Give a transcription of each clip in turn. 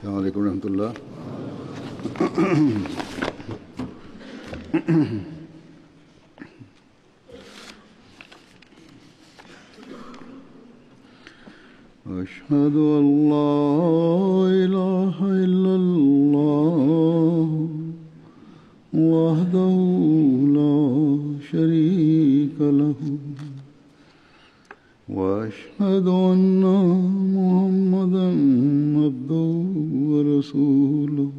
السلام علیکم ورحمۃ اللہ. اشہد ان لا الہ الا اللہ وحدہ لا شریک لہ واشہد ان محمدا عبدہ ورسولہ.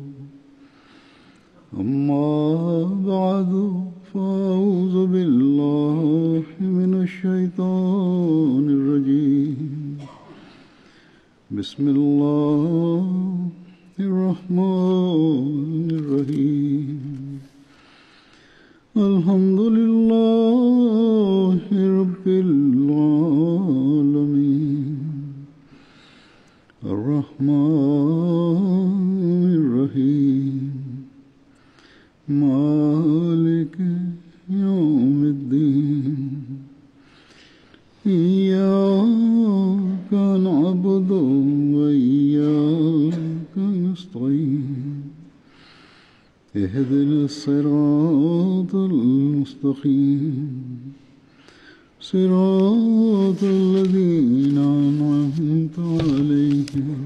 اما بعد فاعوذ باللہ من الشیطان الرجیم. بسم اللہ الرحمن الرحیم. الحمد للہ رب العالمین الرحمن الرحیم مالک یوم الدین. إياك نعبد وإياك نستعين. اهدنا الصراط المستقيم صراط الذين أنعمت عليهم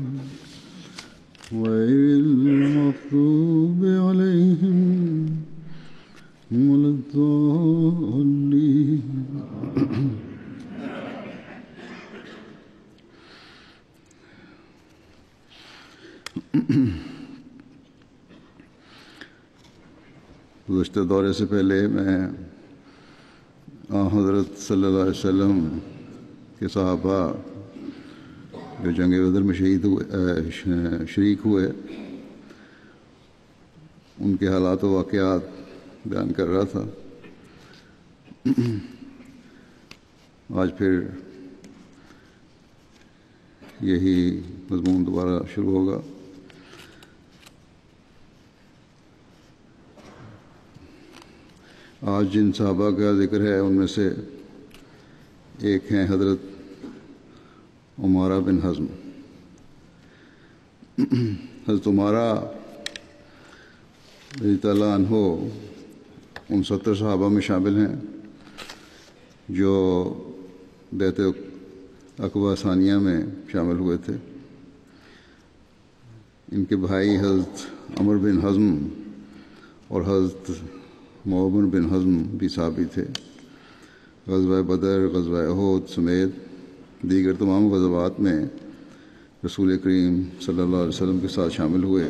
غير المغضوب عليهم ولا الضالين. گزشتہ دورے سے پہلے میں حضرت صلی اللہ علیہ وسلم کے صحابہ جو جنگ بدر میں شریک ہوئے ان کے حالات و واقعات بیان کر رہا تھا. آج پھر یہی مضمون دوبارہ شروع ہوگا. آج جن صحابہ کا ذکر ہے ان میں سے ایک ہیں حضرت عمارہ بن حزم. حضرت عمارہ رضی اللہ عنہ ان 70 صحابہ میں شامل ہیں جو بیعت عقبہ ثانیہ میں شامل ہوئے تھے. ان کے بھائی حضرت عمر بن حزم اور حضرت معاون بن حزم بھی صحابی تھے. غزوہ بدر، غزوہ احد سمیت دیگر تمام غزوات میں رسول کریم صلی اللہ علیہ وسلم کے ساتھ شامل ہوئے.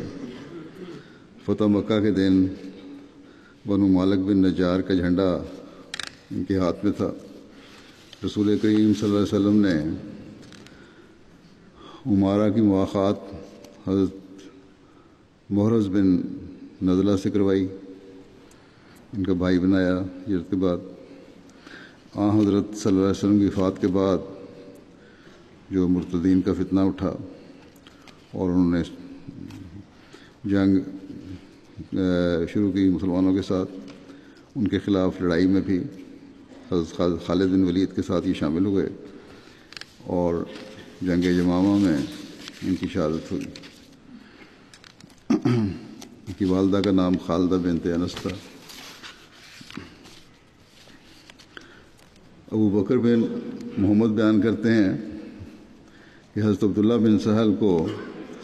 فتح مکہ کے دن بنو مالک بن نجار کا جھنڈا ان کے ہاتھ میں تھا. رسول کریم صلی اللہ علیہ وسلم نے عمارہ کی مواخات حضرت محرز بن نزلہ سے کروائی، ان کا بھائی بنایا. ہجرت کے بعد حضرت صلی اللہ علیہ وسلم کی وفات کے بعد جو مرتدین کا فتنہ اٹھا اور انہوں نے جنگ شروع کی مسلمانوں کے ساتھ، ان کے خلاف لڑائی میں بھی حضرت خالد بن ولید کے ساتھ یہ شامل ہوئے اور جنگ یمامہ میں ان کی شہادت ہوئی. ان کی والدہ کا نام خالدہ بنت انس تھا. ابو بکر بن محمد بیان کرتے ہیں کہ حضرت عبداللہ بن سہل کو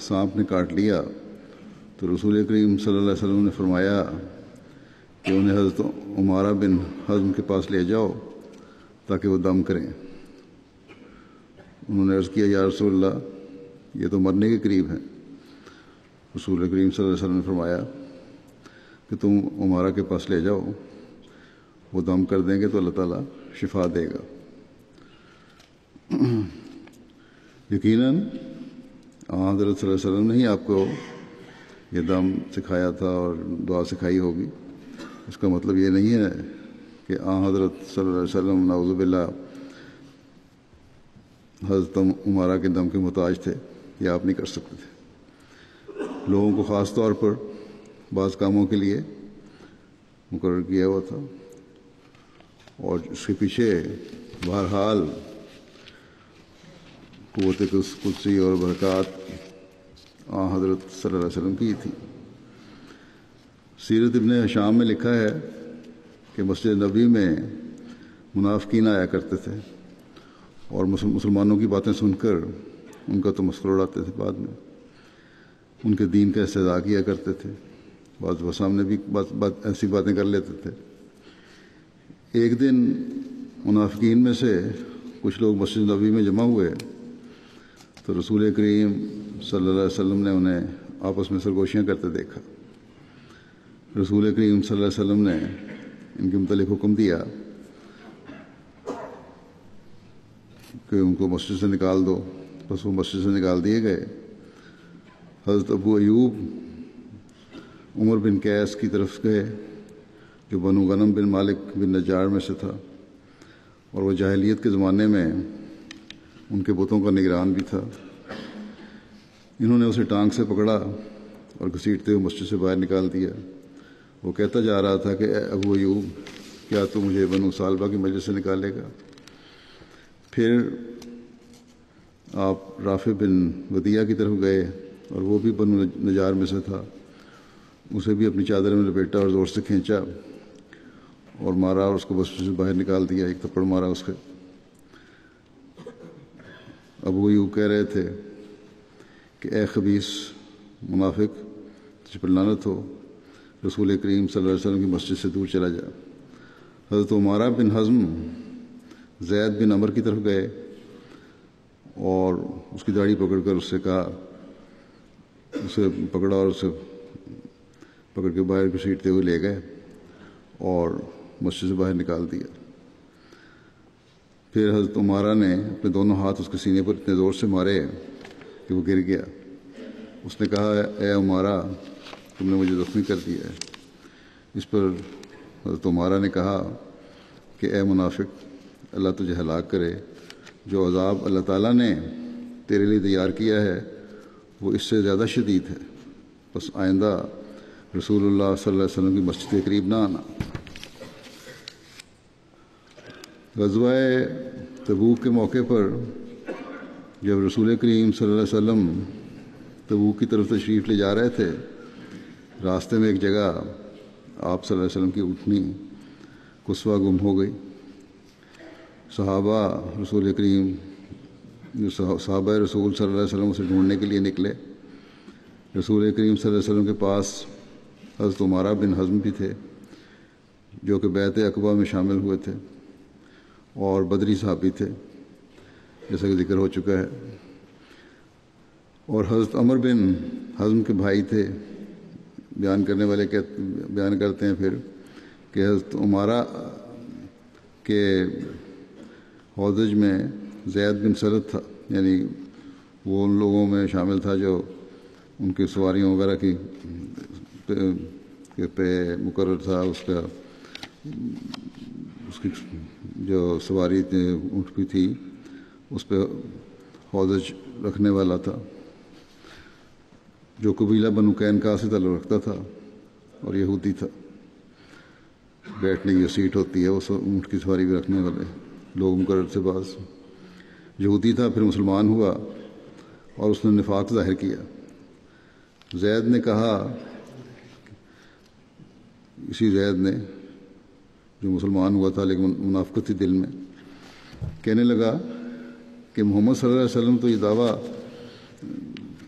سانپ نے کاٹ لیا تو رسول کریم صلی اللہ علیہ وسلم نے فرمایا کہ انہیں حضرت عمارہ بن حزم کے پاس لے جاؤ تاکہ وہ دم کریں. انہوں نے عرض کیا یا رسول اللہ یہ تو مرنے کے قریب ہیں. رسول کریم صلی اللہ علیہ وسلم نے فرمایا کہ تم عمارہ کے پاس لے جاؤ، وہ دم کر دیں گے تو اللہ تعالیٰ شفا دے گا. یقیناً حضرت صلی اللہ علیہ وسلم نے ہی آپ کو یہ دم سکھایا تھا اور دعا سکھائی ہوگی. اس کا مطلب یہ نہیں ہے کہ حضرت صلی اللہ علیہ وسلم نعوذ باللہ حضرت عمارہ کے دم کے محتاج تھے، یہ آپ نہیں کر سکتے تھے. لوگوں کو خاص طور پر بعض کاموں کے لیے مقرر کیا ہوا تھا اور اس کے پیچھے بہرحال قوت قدسی اور برکات حضرت صلی اللہ علیہ وسلم کی تھی۔ سیرت ابن ہشام میں لکھا ہے کہ مسجد نبی میں منافقین آیا کرتے تھے اور مسلمانوں کی باتیں سن کر ان کا تمسخر اڑاتے تھے، بعد میں ان کے دین کا استہزاء کیا کرتے تھے، بعض وہ سامنے بھی ایسی باتیں کر لیتے تھے۔ ایک دن منافقین میں سے کچھ لوگ مسجد نبی میں جمع ہوئے تو رسول کریم صلی اللہ علیہ وسلم نے انہیں آپس میں سرگوشیاں کرتے دیکھا۔ رسول کریم صلی اللہ علیہ وسلم نے ان کے متعلق حکم دیا کہ ان کو مسجد سے نکال دو، بس وہ مسجد سے نکال دیے گئے۔ حضرت ابو ایوب عمر بن قیس کی طرف گئے جو بنو غنم بن مالک بن نجار میں سے تھا، اور وہ جاہلیت کے زمانے میں ان کے بتوں کا نگران بھی تھا۔ انہوں نے اسے ٹانگ سے پکڑا اور گھسیٹتے ہوئے مسجد سے باہر نکال دیا۔ وہ کہتا جا رہا تھا کہ اے ابو ایوب، کیا تو مجھے بنو سالبہ کی مجلس سے نکالے گا؟ پھر آپ رافع بن ودیعہ کی طرف گئے اور وہ بھی بنو نجار میں سے تھا، اسے بھی اپنی چادر میں لپیٹا اور زور سے کھینچا اور مارا اور اس کو مسجد سے باہر نکال دیا، ایک تھپڑ مارا اس کے۔ ابو ایوب کہہ رہے تھے کہ اے خبیث منافق، تجھ پر لعنت ہو، رسول کریم صلی اللہ علیہ وسلم کی مسجد سے دور چلا جا۔ حضرت عمارہ بن حزم زید بن عمر کی طرف گئے اور اس کی داڑھی پکڑ کر اس سے کہا، اسے پکڑا اور اسے پکڑ کے باہر گھسیٹتے ہوئے لے گئے اور مسجد سے باہر نکال دیا۔ پھر حضرت عمارہ نے اپنے دونوں ہاتھ اس کے سینے پر اتنے زور سے مارے کہ وہ گر گیا۔ اس نے کہا، اے عمارہ، تم نے مجھے زخمی کر دیا ہے۔ اس پر حضرت عمارہ نے کہا کہ اے منافق، اللہ تجھے ہلاک کرے، جو عذاب اللہ تعالیٰ نے تیرے لیے تیار کیا ہے وہ اس سے زیادہ شدید ہے، بس آئندہ رسول اللہ صلی اللہ علیہ وسلم کی مسجد کے قریب نہ آنا۔ غزوہ تبوک کے موقع پر جب رسول کریم صلی اللہ علیہ وسلم تبوک کی طرف تشریف لے جا رہے تھے، راستے میں ایک جگہ آپ صلی اللہ علیہ وسلم کی اونٹنی قصوہ گم ہو گئی۔ صحابہ رسول کریم صحابہ رسول صلی اللہ علیہ وسلم اسے ڈھونڈنے کے لیے نکلے۔ رسول کریم صلی اللہ علیہ وسلم کے پاس حضرت عمارہ بن حزم بھی تھے جو کہ بیعت عقبہ میں شامل ہوئے تھے اور بدری صحابی تھے، جیسا کہ ذکر ہو چکا ہے، اور حضرت عمر بن حزم کے بھائی تھے۔ بیان کرنے والے بیان کرتے ہیں پھر کہ حضرت عمارہ کے حوضج میں زید بن سلت تھا، یعنی وہ ان لوگوں میں شامل تھا جو ان کی سواریوں وغیرہ کی پہ مقرر تھا، اس کی جو سواری اونٹ پہ تھی اس پہ حوضج رکھنے والا تھا، جو قبیلہ بنو قینقاع سے تعلق رکھتا تھا اور یہودی تھا۔ بیٹھنے کی جو سیٹ ہوتی ہے وہ اونٹ کی سواری بھی رکھنے والے لوگ مقرر سے بعض یہودی تھا، پھر مسلمان ہوا اور اس نے نفاق ظاہر کیا۔ زید نے کہا، اسی زید نے جو مسلمان ہوا تھا لیکن منافقت تھی دل میں، کہنے لگا کہ محمد صلی اللہ علیہ وسلم تو یہ دعویٰ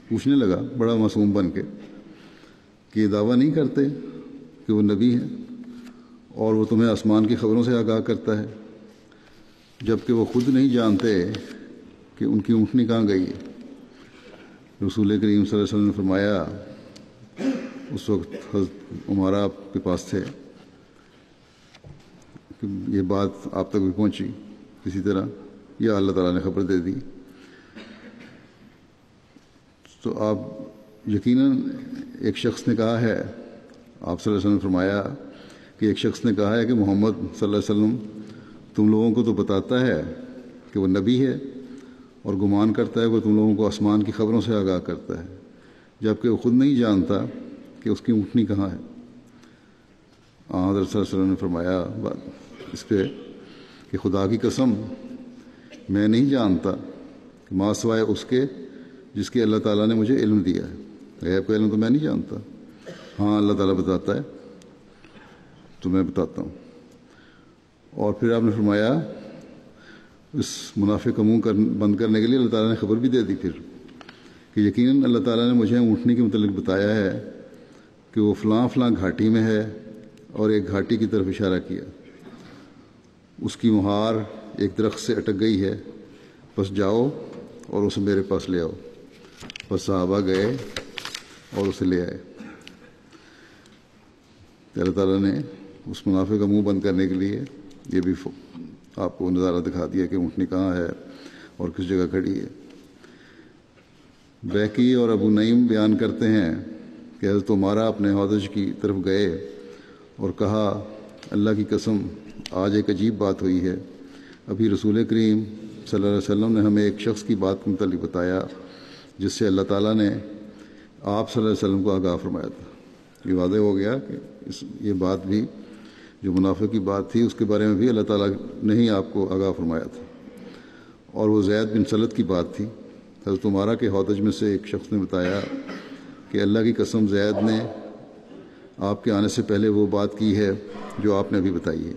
پوچھنے لگا بڑا معصوم بن کے کہ یہ دعویٰ نہیں کرتے کہ وہ نبی ہیں اور وہ تمہیں آسمان کی خبروں سے آگاہ کرتا ہے، جبکہ وہ خود نہیں جانتے کہ ان کی اونٹنی کہاں گئی ہے۔ رسول کریم صلی اللہ علیہ وسلم نے فرمایا، اس وقت حضرت عمارہ آپ کے پاس تھے، کہ یہ بات آپ تک بھی پہنچی کسی طرح یا اللہ تعالیٰ نے خبر دے دی، تو آپ یقیناً ایک شخص نے کہا ہے، آپ صلی اللہ علیہ وسلم نے فرمایا کہ ایک شخص نے کہا ہے کہ محمد صلی اللہ علیہ وسلم تم لوگوں کو تو بتاتا ہے کہ وہ نبی ہے اور گمان کرتا ہے کہ تم لوگوں کو آسمان کی خبروں سے آگاہ کرتا ہے، جبکہ وہ خود نہیں جانتا کہ اس کی اونٹنی کہاں ہے۔ حضرت صلی اللہ علیہ وسلم نے فرمایا اس پہ کہ خدا کی قسم میں نہیں جانتا کہ ماں سوائے اس کے جس کے اللہ تعالیٰ نے مجھے علم دیا ہے۔ غیب کا علم تو میں نہیں جانتا، ہاں اللہ تعالیٰ بتاتا ہے تو میں بتاتا ہوں۔ اور پھر آپ نے فرمایا اس منافع کا منہ بند کرنے کے لیے اللہ تعالیٰ نے خبر بھی دے دی پھر کہ یقیناً اللہ تعالیٰ نے مجھے اونٹنی کے متعلق بتایا ہے کہ وہ فلاں فلاں گھاٹی میں ہے، اور ایک گھاٹی کی طرف اشارہ کیا، اس کی مہار ایک درخت سے اٹک گئی ہے، بس جاؤ اور اسے میرے پاس لے آؤ۔ بس صحابہ گئے اور اسے لے آئے۔ اللہ تعالیٰ نے اس منافع کا منہ بند کرنے کے لیے یہ بھی آپ کو نظارہ دکھا دیا کہ اونٹنی کہاں ہے اور کس جگہ کھڑی ہے۔ بیکی اور ابو نعیم بیان کرتے ہیں کہ حضرت عمارہ اپنے حوض کی طرف گئے اور کہا اللہ کی قسم آج ایک عجیب بات ہوئی ہے، ابھی رسول کریم صلی اللہ علیہ وسلم نے ہمیں ایک شخص کی بات کے متعلق بتایا جس سے اللہ تعالیٰ نے آپ صلی اللہ علیہ وسلم کو آگاہ فرمایا تھا۔ یہ واضح ہو گیا کہ یہ بات بھی جو منافع کی بات تھی اس کے بارے میں بھی اللہ تعالیٰ نے ہی آپ کو آگاہ فرمایا تھا، اور وہ زید بن سلت کی بات تھی۔ حضرت عمارہ کے حوض میں سے ایک شخص نے بتایا کہ اللہ کی قسم زید نے آپ کے آنے سے پہلے وہ بات کی ہے جو آپ نے ابھی بتائی ہے۔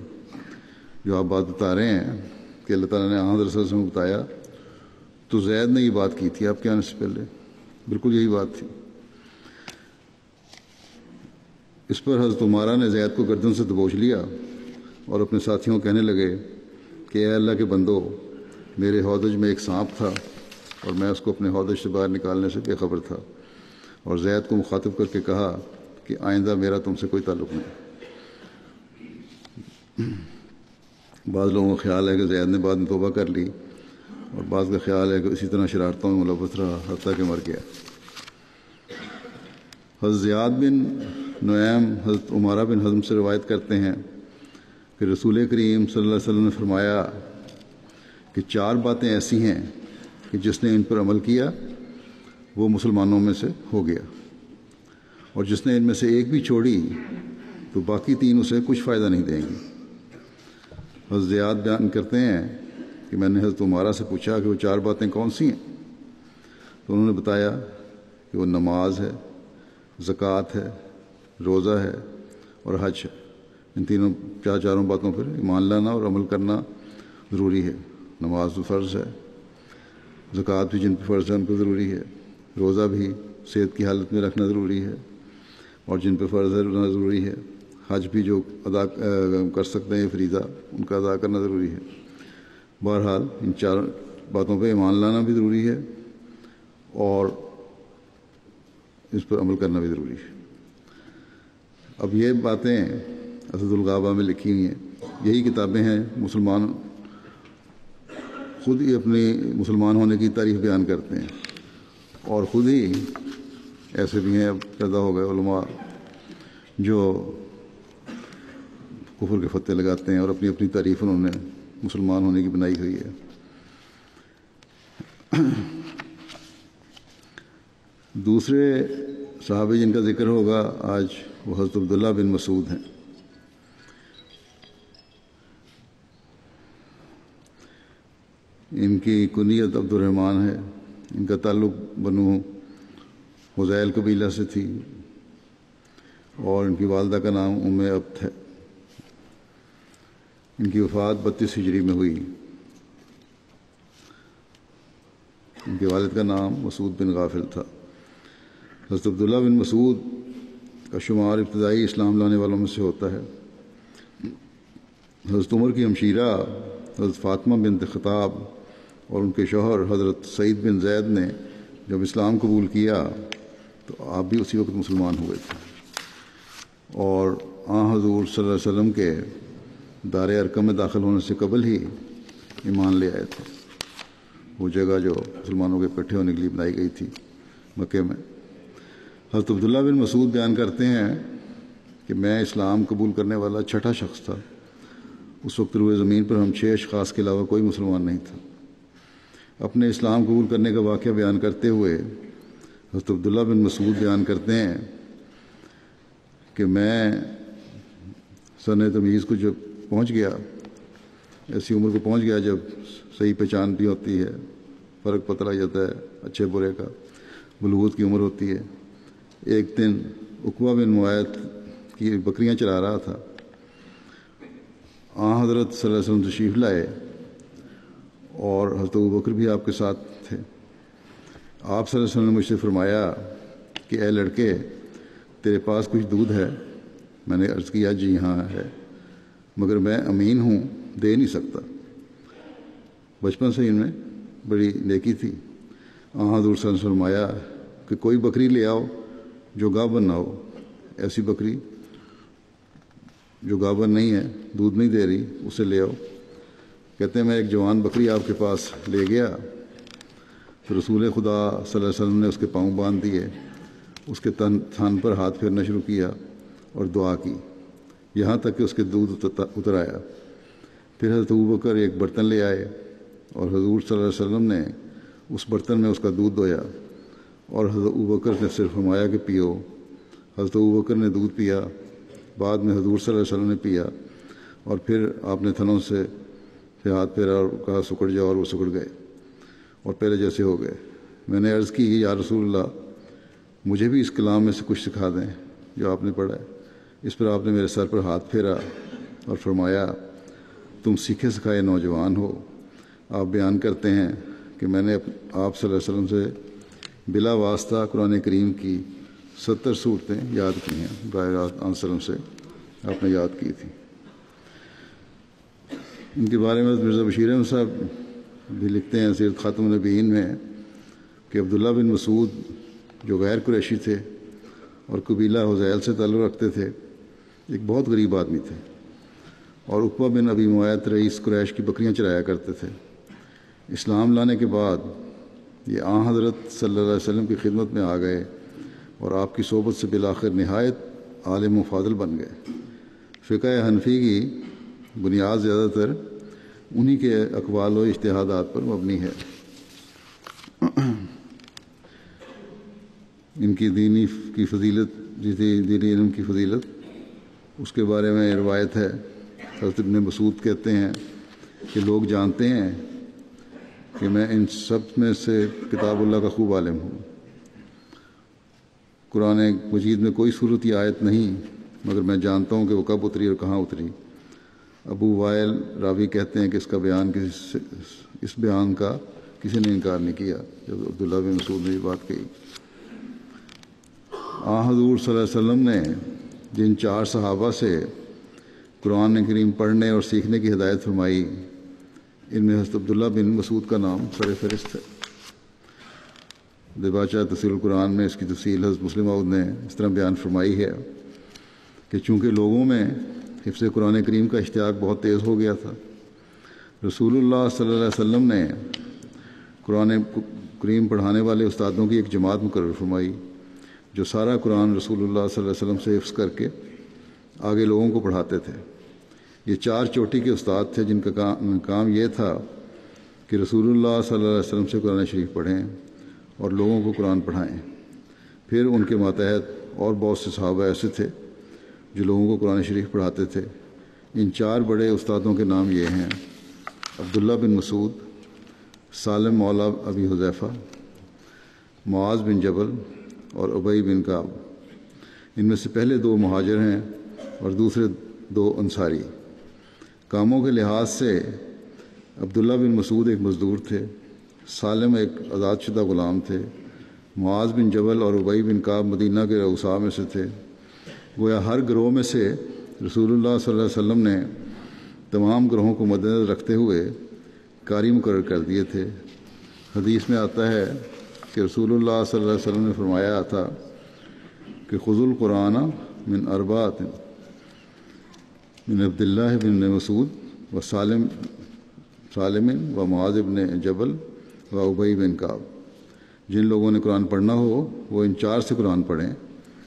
جو آپ بات بتا رہے ہیں کہ اللہ تعالیٰ نے حضرت صلی اللہ علیہ وسلم کو بتایا، تو زید نے یہ بات کی تھی آپ کے آنے سے پہلے، بالکل یہی بات تھی۔ اس پر حضرت عمارہ نے زید کو گردن سے دبوچ لیا اور اپنے ساتھیوں کو کہنے لگے کہ اے اللہ کے بندو، میرے حوض میں ایک سانپ تھا اور میں اس کو اپنے حوض سے باہر نکالنے سے بے خبر تھا، اور زید کو مخاطب کر کے کہا کہ آئندہ میرا تم سے کوئی تعلق نہیں۔ بعض لوگوں کا خیال ہے کہ زید نے بعد میں توبہ کر لی، اور بعض کا خیال ہے کہ اسی طرح شرارتوں میں ملوث رہا حتیٰ کہ مر گیا۔ حضرت زیاد بن نعیم حضرت عمارہ بن حزم سے روایت کرتے ہیں کہ رسول کریم صلی اللہ علیہ وسلم نے فرمایا کہ 4 باتیں ایسی ہیں کہ جس نے ان پر عمل کیا وہ مسلمانوں میں سے ہو گیا، اور جس نے ان میں سے ایک بھی چھوڑی تو باقی 3 اسے کچھ فائدہ نہیں دیں گی۔ حضرت زیاد بیان کرتے ہیں کہ میں نے حضرت عمارہ سے پوچھا کہ وہ 4 باتیں کون سی ہیں، تو انہوں نے بتایا کہ وہ نماز ہے، زکوٰۃ ہے، روزہ ہے اور حج ہے۔ ان چاروں باتوں پر ایمان لانا اور عمل کرنا ضروری ہے۔ نماز تو فرض ہے، زکوٰۃ بھی جن پہ فرض ہے ان پہ ضروری ہے، روزہ بھی صحت کی حالت میں رکھنا ضروری ہے اور جن پہ فرض ہے رکھنا ضروری ہے، حج بھی جو ادا کر سکتے ہیں فریضہ ان کا ادا کرنا ضروری ہے۔ بہرحال ان 4 باتوں پہ ایمان لانا بھی ضروری ہے اور اس پر عمل کرنا بھی ضروری ہے۔ اب یہ باتیں اسد الغابہ میں لکھی ہوئی ہیں، یہی کتابیں ہیں مسلمان خود ہی اپنی مسلمان ہونے کی تاریخ بیان کرتے ہیں، اور خود ہی ایسے بھی ہیں اب پیدا ہو گئے علماء جو کفر کے فتوے لگاتے ہیں اور اپنی اپنی تعریف انہوں نے مسلمان ہونے کی بنائی ہوئی ہے۔ دوسرے صحابی جن کا ذکر ہوگا آج وہ حضرت عبداللہ بن مسعود ہیں۔ ان کی کنیت عبد الرحمن ہے، ان کا تعلق بنو حذیل قبیلہ سے تھی، اور ان کی والدہ کا نام ام عبد ہے۔ ان کی وفات 32 ہجری میں ہوئی۔ ان کے والد کا نام مسعود بن غافل تھا۔ حضرت عبداللہ بن مسعود کا شمار ابتدائی اسلام لانے والوں میں سے ہوتا ہے۔ حضرت عمر کی ہمشیرہ حضرت فاطمہ بنت خطاب اور ان کے شوہر حضرت سعید بن زید نے جب اسلام قبول کیا تو آپ بھی اسی وقت مسلمان ہوئے تھے، اور حضور صلی اللہ علیہ وسلم کے دار ارقم میں داخل ہونے سے قبل ہی ایمان لے آئے تھے، وہ جگہ جو مسلمانوں کے اکٹھے ہونے کے لیے بنائی گئی تھی مکے میں۔ حضرت عبداللہ بن مسعود بیان کرتے ہیں کہ میں اسلام قبول کرنے والا 6ٹھا شخص تھا۔ اس وقت روئے زمین پر ہم 6 اشخاص کے علاوہ کوئی مسلمان نہیں تھا۔ اپنے اسلام قبول کرنے کا واقعہ بیان کرتے ہوئے حضرت عبداللہ بن مسعود بیان کرتے ہیں کہ میں سن تمیز کو جب پہنچ گیا، ایسی عمر کو پہنچ گیا جب صحیح پہچان بھی ہوتی ہے، فرق پتہ لگ جاتا ہے اچھے برے کا، بلوغت کی عمر ہوتی ہے، ایک دن عقبہ بن معیط کی بکریاں چلا رہا تھا۔ حضرت صلی اللہ علیہ وسلم تشریف لائے اور حضرت ابوبکر بھی آپ کے ساتھ تھے۔ آپ صلی اللہ علیہ وسلم نے مجھ سے فرمایا کہ اے لڑکے، تیرے پاس کچھ دودھ ہے؟ میں نے عرض کیا جی ہاں ہے، مگر میں امین ہوں، دے نہیں سکتا۔ بچپن سے ان میں بڑی نیکی تھی۔ حضور صلی اللہ علیہ وسلم نے فرمایا کہ کوئی بکری لے آؤ جو گابن نہ ہو، ایسی بکری جو گابن نہیں ہے، دودھ نہیں دے رہی، اسے لے آؤ۔ کہتے ہیں میں ایک جوان بکری آپ کے پاس لے گیا تو رسول خدا صلی اللہ علیہ وسلم نے اس کے پاؤں باندھ دیے، اس کے تھان پر ہاتھ پھیرنا شروع کیا اور دعا کی، یہاں تک کہ اس کے دودھ اتر آیا۔ پھر حضرت ابوبکر ایک برتن لے آئے اور حضور صلی اللہ علیہ وسلم نے اس برتن میں اس کا دودھ دویا اور حضرت ابوبکر نے صرف فرمایا کہ پیو۔ حضرت ابوبکر نے دودھ پیا، بعد میں حضور صلی اللہ علیہ وسلم نے پیا، اور پھر آپ نے تھنوں سے ہاتھ پھیرا اور کہا سکڑ جاؤ، اور وہ سکڑ گئے اور پہلے جیسے ہو گئے۔ میں نے عرض کی یا رسول اللہ، مجھے بھی اس کلام میں سے کچھ سکھا دیں جو آپ نے پڑھا ہے۔ اس پر آپ نے میرے سر پر ہاتھ پھیرا اور فرمایا تم سیکھے سکھائے نوجوان ہو۔ آپ بیان کرتے ہیں کہ میں نے آپ صلی اللہ علیہ وسلم سے بلا واسطہ قرآن کریم کی 70 صورتیں یاد کی ہیں، براہ راست آپ صلی اللہ علیہ وسلم سے آپ نے یاد کی تھی۔ ان کے بارے میں مرزا بشیر احمد صاحب بھی لکھتے ہیں سیرت خاتم النبیین میں کہ عبداللہ بن مسعود جو غیر قریشی تھے اور قبیلہ حذیل سے تعلق رکھتے تھے، ایک بہت غریب آدمی تھے، اور عقبہ بن ابی معیط رئیس قریش کی بکریاں چرایا کرتے تھے۔ اسلام لانے کے بعد یہ حضرت صلی اللہ علیہ وسلم کی خدمت میں آ گئے اور آپ کی صحبت سے بالآخر نہایت عالم و فاضل بن گئے۔ فقہ حنفی کی بنیاد زیادہ تر انہی کے اقوال و اجتہادات پر مبنی ہے۔ ان کی دینی کی فضیلت، دینی علم کی فضیلت، اس کے بارے میں روایت ہے۔ حضرت ابن مسعود کہتے ہیں کہ لوگ جانتے ہیں کہ میں ان سب میں سے کتاب اللہ کا خوب عالم ہوں۔ قرآن مجید میں کوئی صورت یا آیت نہیں، مگر میں جانتا ہوں کہ وہ کب اتری اور کہاں اتری۔ ابو وائل راوی کہتے ہیں کہ اس بیان کا کسی نے انکار نہیں کیا جب عبداللہ بن مسعود نے یہ بات کہی۔ حضور صلی اللہ علیہ وسلم نے جن 4 صحابہ سے قرآن کریم پڑھنے اور سیکھنے کی ہدایت فرمائی، ان میں حضرت عبداللہ بن مسعود کا نام سر فہرست ہے۔ دباچہ تفسیر القرآن میں اس کی تفصیل حضرت مسلم موعود نے اس طرح بیان فرمائی ہے کہ چونکہ لوگوں میں حفظ قرآن کریم کا اشتیاق بہت تیز ہو گیا تھا، رسول اللہ صلی اللہ علیہ وسلم نے قرآن کریم پڑھانے والے استادوں کی ایک جماعت مقرر فرمائی جو سارا قرآن رسول اللہ صلی اللہ علیہ وسلم سے حفظ کر کے آگے لوگوں کو پڑھاتے تھے۔ یہ 4 چوٹی کے استاد تھے جن کا کام یہ تھا کہ رسول اللہ صلی اللہ علیہ وسلم سے قرآن شریف پڑھیں اور لوگوں کو قرآن پڑھائیں۔ پھر ان کے ماتحت اور بہت سے صحابہ ایسے تھے جو لوگوں کو قرآن شریف پڑھاتے تھے۔ ان 4 بڑے استادوں کے نام یہ ہیں: عبداللہ بن مسعود، سالم مولا ابی حذیفہ، معاذ بن جبل اور ابی بن کعب۔ ان میں سے پہلے 2 مہاجر ہیں اور دوسرے 2 انصاری۔ کاموں کے لحاظ سے عبداللہ بن مسعود ایک مزدور تھے، سالم ایک آزاد شدہ غلام تھے، معاذ بن جبل اور ابی بن کعب مدینہ کے رؤساء میں سے تھے۔ گویا ہر گروہ میں سے رسول اللہ صلی اللہ علیہ وسلم نے تمام گروہوں کو مد نظر رکھتے ہوئے قاری مقرر کر دیے تھے۔ حدیث میں آتا ہے کہ رسول اللہ صلی اللہ علیہ وسلم نے فرمایا تھا کہ خذوا القرآن من 4 من عبداللہ بن مسعود و سالم و معاذ بن جبل و ابی بن کعب۔ جن لوگوں نے قرآن پڑھنا ہو وہ ان 4 سے قرآن پڑھیں: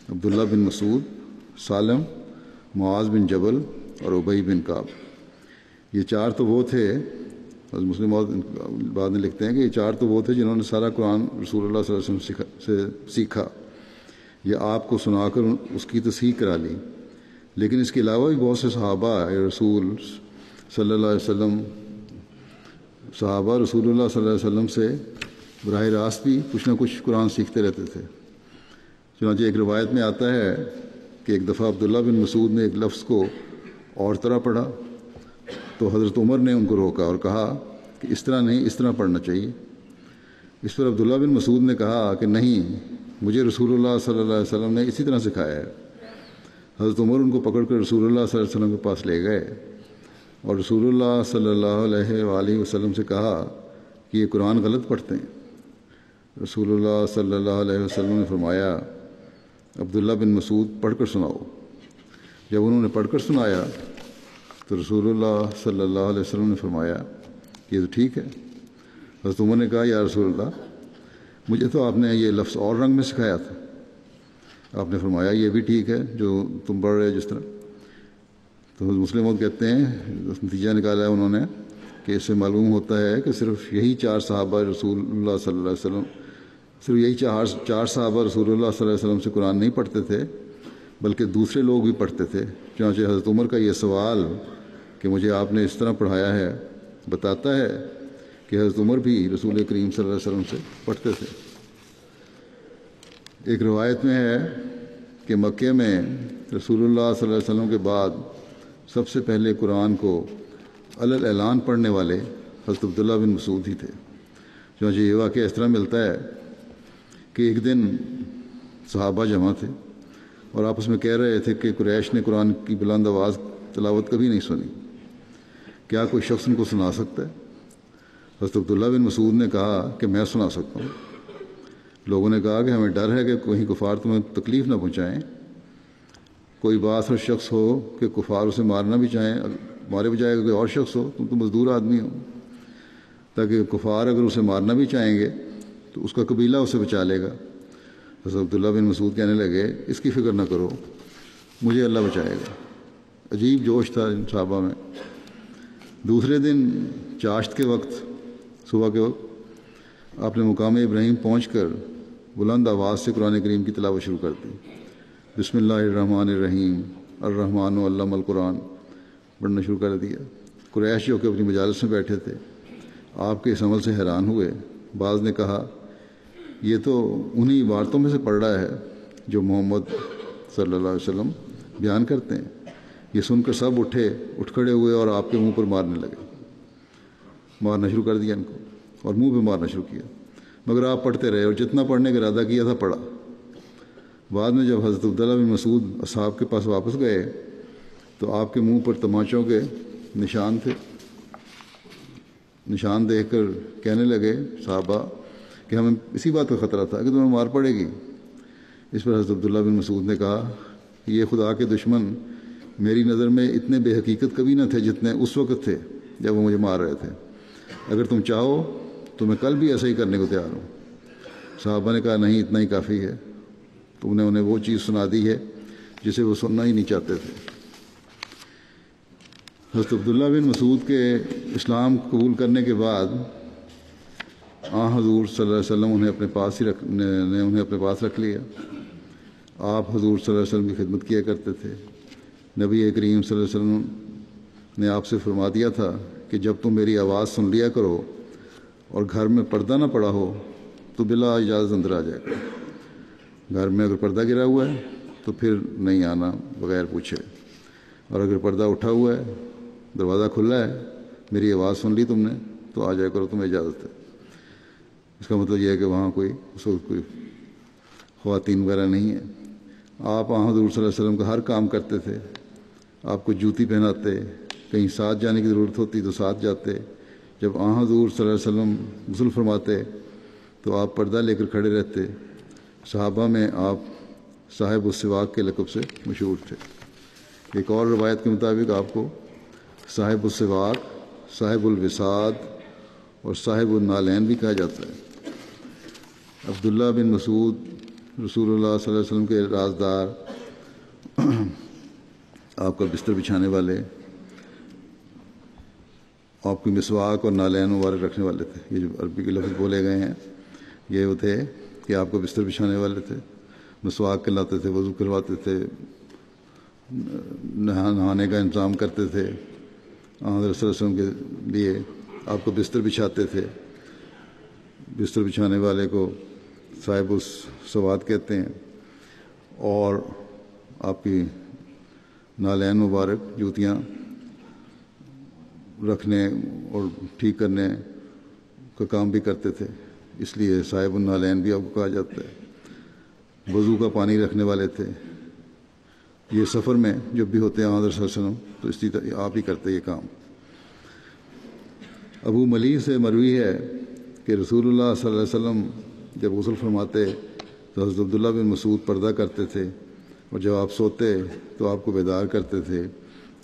عبداللہ بن مسعود، سالم، معاذ بن جبل اور ابی بن کعب۔ یہ 4 تو وہ تھے، مسلم بعد میں لکھتے ہیں کہ یہ 4 تو وہ تھے جنہوں نے سارا قرآن رسول اللہ صلی اللہ علیہ وسلم سے سیکھا یا آپ کو سنا کر اس کی تصحیح کرا لی۔ لیکن اس کے علاوہ بھی بہت سے صحابہ رسول صلی اللہ علیہ وسلم رسول اللہ صلی اللہ علیہ وسلم سے براہ راست بھی کچھ نہ کچھ قرآن سیکھتے رہتے تھے۔ چنانچہ ایک روایت میں آتا ہے کہ ایک دفعہ عبداللہ بن مسعود نے ایک لفظ کو اور طرح پڑھا تو حضرت عمر نے ان کو روکا اور کہا کہ اس طرح نہیں، اس طرح پڑھنا چاہیے۔ اس پر عبداللہ بن مسعود نے کہا کہ نہیں، مجھے رسول اللہ صلی اللہ علیہ وسلم نے اسی طرح سکھایا ہے۔ حضرت عمر ان کو پکڑ کر رسول اللہ صلی اللہ علیہ وسلم کے پاس لے گئے اور رسول اللہ صلی اللہ علیہ وآلہ وسلم سے کہا کہ یہ قرآن غلط پڑھتے ہیں۔ رسول اللہ صلی اللہ علیہ وسلم نے فرمایا عبداللہ بن مسعود پڑھ کر سناؤ۔ جب انہوں نے پڑھ کر سنایا تو رسول اللہ صلی اللہ علیہ وسلم نے فرمایا یہ تو ٹھیک ہے۔ حضرت عمر نے کہا یا رسول اللہ، مجھے تو آپ نے یہ لفظ اور رنگ میں سکھایا تھا۔ آپ نے فرمایا یہ بھی ٹھیک ہے جو تم پڑھ رہے جس طرح۔ تو مسلم موت کہتے ہیں نتیجہ نکالا ہے انہوں نے کہ اس سے معلوم ہوتا ہے کہ صرف یہی 4 صحابہ رسول اللہ صلی اللہ علیہ وسلم صرف یہی چار صحابہ رسول اللہ صلی اللہ علیہ وسلم سے قرآن نہیں پڑھتے تھے بلکہ دوسرے لوگ بھی پڑھتے تھے۔ چنانچہ حضرت عمر کا یہ سوال کہ مجھے آپ نے اس طرح پڑھایا ہے بتاتا ہے کہ حضرت عمر بھی رسول کریم صلی اللہ علیہ وسلم سے پڑھتے تھے۔ ایک روایت میں ہے کہ مکے میں رسول اللہ صلی اللہ علیہ وسلم کے بعد سب سے پہلے قرآن کو علی الاعلان پڑھنے والے حضرت عبداللہ بن مسعود ہی تھے۔ چنانچہ یہ واقعہ اس طرح ملتا ہے کہ ایک دن صحابہ جمع تھے اور آپس میں کہہ رہے تھے کہ قریش نے قرآن کی بلند آواز تلاوت کبھی نہیں سنی، کیا کوئی شخص ان کو سنا سکتا ہے؟ حضرت عبداللہ بن مسعود نے کہا کہ میں سنا سکتا ہوں۔ لوگوں نے کہا کہ ہمیں ڈر ہے کہ کہیں کفار تمہیں تکلیف نہ پہنچائیں، کوئی بات اور شخص ہو کہ کفار اسے مارنا بھی چاہیں، مارے بجائے کوئی اور شخص ہو، تم تو مزدور آدمی ہو، تاکہ کفار اگر اسے مارنا بھی چاہیں گے تو اس کا قبیلہ اسے بچا لے گا۔ حضرت عبداللہ بن مسعود کہنے لگے اس کی فکر نہ کرو، مجھے اللہ بچائے گا۔ عجیب جوش تھا ان صحابہ میں۔ دوسرے دن چاشت کے وقت، صبح کے وقت، آپ نے مقام ابراہیم پہنچ کر بلند آواز سے قرآن کریم کی تلاوت شروع کر دی۔ بسم اللہ الرحمن الرحیم، الرحمن علم القرآن پڑھنا شروع کر دیا۔ قریش جو کہ اپنی مجالس میں بیٹھے تھے آپ کے اس عمل سے حیران ہوئے۔ بعض نے کہا یہ تو انہی عبارتوں میں سے پڑھ رہا ہے جو محمد صلی اللہ علیہ وسلم بیان کرتے ہیں۔ یہ سن کر سب اٹھ کھڑے ہوئے اور آپ کے منہ پر مارنے لگے، مارنا شروع کر دیا ان کو اور منہ پہ مارنا شروع کیا، مگر آپ پڑھتے رہے اور جتنا پڑھنے کا ارادہ کیا تھا پڑھا۔ بعد میں جب حضرت عبداللہ بن مسعود اصحاب کے پاس واپس گئے تو آپ کے منہ پر تمانچوں کے نشان تھے۔ نشان دیکھ کر کہنے لگے صحابہ کہ ہمیں اسی بات کا خطرہ تھا کہ تمہیں مار پڑے گی۔ اس پر حضرت عبداللہ بن مسعود نے کہا یہ خدا کے دشمن میری نظر میں اتنے بے حقیقت کبھی نہ تھے جتنے اس وقت تھے جب وہ مجھے مار رہے تھے۔ اگر تم چاہو تو میں کل بھی ایسا ہی کرنے کو تیار ہوں۔ صحابہ نے کہا نہیں، اتنا ہی کافی ہے، تم نے انہیں وہ چیز سنا دی ہے جسے وہ سننا ہی نہیں چاہتے تھے۔ حضرت عبداللہ بن مسعود کے اسلام قبول کرنے کے بعد حضور صلی اللہ علیہ وسلم انہیں اپنے پاس رکھ لیا۔ آپ حضور صلی اللہ علیہ وسلم کی خدمت کیا کرتے تھے۔ نبی کریم صلی اللہ علیہ وسلم نے آپ سے فرما دیا تھا کہ جب تم میری آواز سن لیا کرو اور گھر میں پردہ نہ پڑا ہو تو بلا اجازت اندر آ جائے کرو۔ گھر میں اگر پردہ گرا ہوا ہے تو پھر نہیں آنا بغیر پوچھے، اور اگر پردہ اٹھا ہوا ہے، دروازہ کھلا ہے، میری آواز سن لی تم نے تو آ جائے کرو، تمہیں اجازت ہے۔ اس کا مطلب یہ ہے کہ وہاں اس وقت کوئی خواتین وغیرہ نہیں ہے۔ آپ حضور صلی اللہ علیہ وسلم کا ہر کام کرتے تھے۔ آپ کو جوتی پہناتے، کہیں ساتھ جانے کی ضرورت ہوتی تو ساتھ جاتے۔ جب حضور صلی اللہ علیہ وسلم غسل فرماتے تو آپ پردہ لے کر کھڑے رہتے۔ صحابہ میں آپ صاحب السواک کے لقب سے مشہور تھے۔ ایک اور روایت کے مطابق آپ کو صاحب السواک، صاحب الوساد اور صاحب النالین بھی کہا جاتا ہے۔ عبداللہ بن مسعود رسول اللہ صلی اللہ علیہ وسلم کے رازدار، آپ کا بستر بچھانے والے، آپ کی مسواک اور نالین مبارک رکھنے والے تھے۔ یہ جو عربی کے لفظ بولے گئے ہیں یہ وہ تھے کہ آپ کا بستر بچھانے والے تھے، مسواک کہلاتے تھے، وضو کرواتے تھے، نہانے کا انتظام کرتے تھے، حضرت صلی اللہ علیہ وسلم کے لیے آپ کو بستر بچھاتے تھے۔ بستر بچھانے والے کو صاحب السواد کہتے ہیں۔ اور آپ کی نالین مبارک جوتیاں رکھنے اور ٹھیک کرنے کا کام بھی کرتے تھے، اس لیے صاحب النالین بھی آپ کو کہا جاتا ہے۔ وضو کا پانی رکھنے والے تھے۔ یہ سفر میں جب بھی ہوتے ہیں حضرت صلی اللہ علیہ وسلم تو اسی طرح آپ ہی کرتے یہ کام۔ ابو ملی سے مروی ہے کہ رسول اللہ صلی اللہ علیہ وسلم جب غسل فرماتے تو حضرت عبداللہ بن مسعود پردہ کرتے تھے، اور جب آپ سوتے تو آپ کو بیدار کرتے تھے،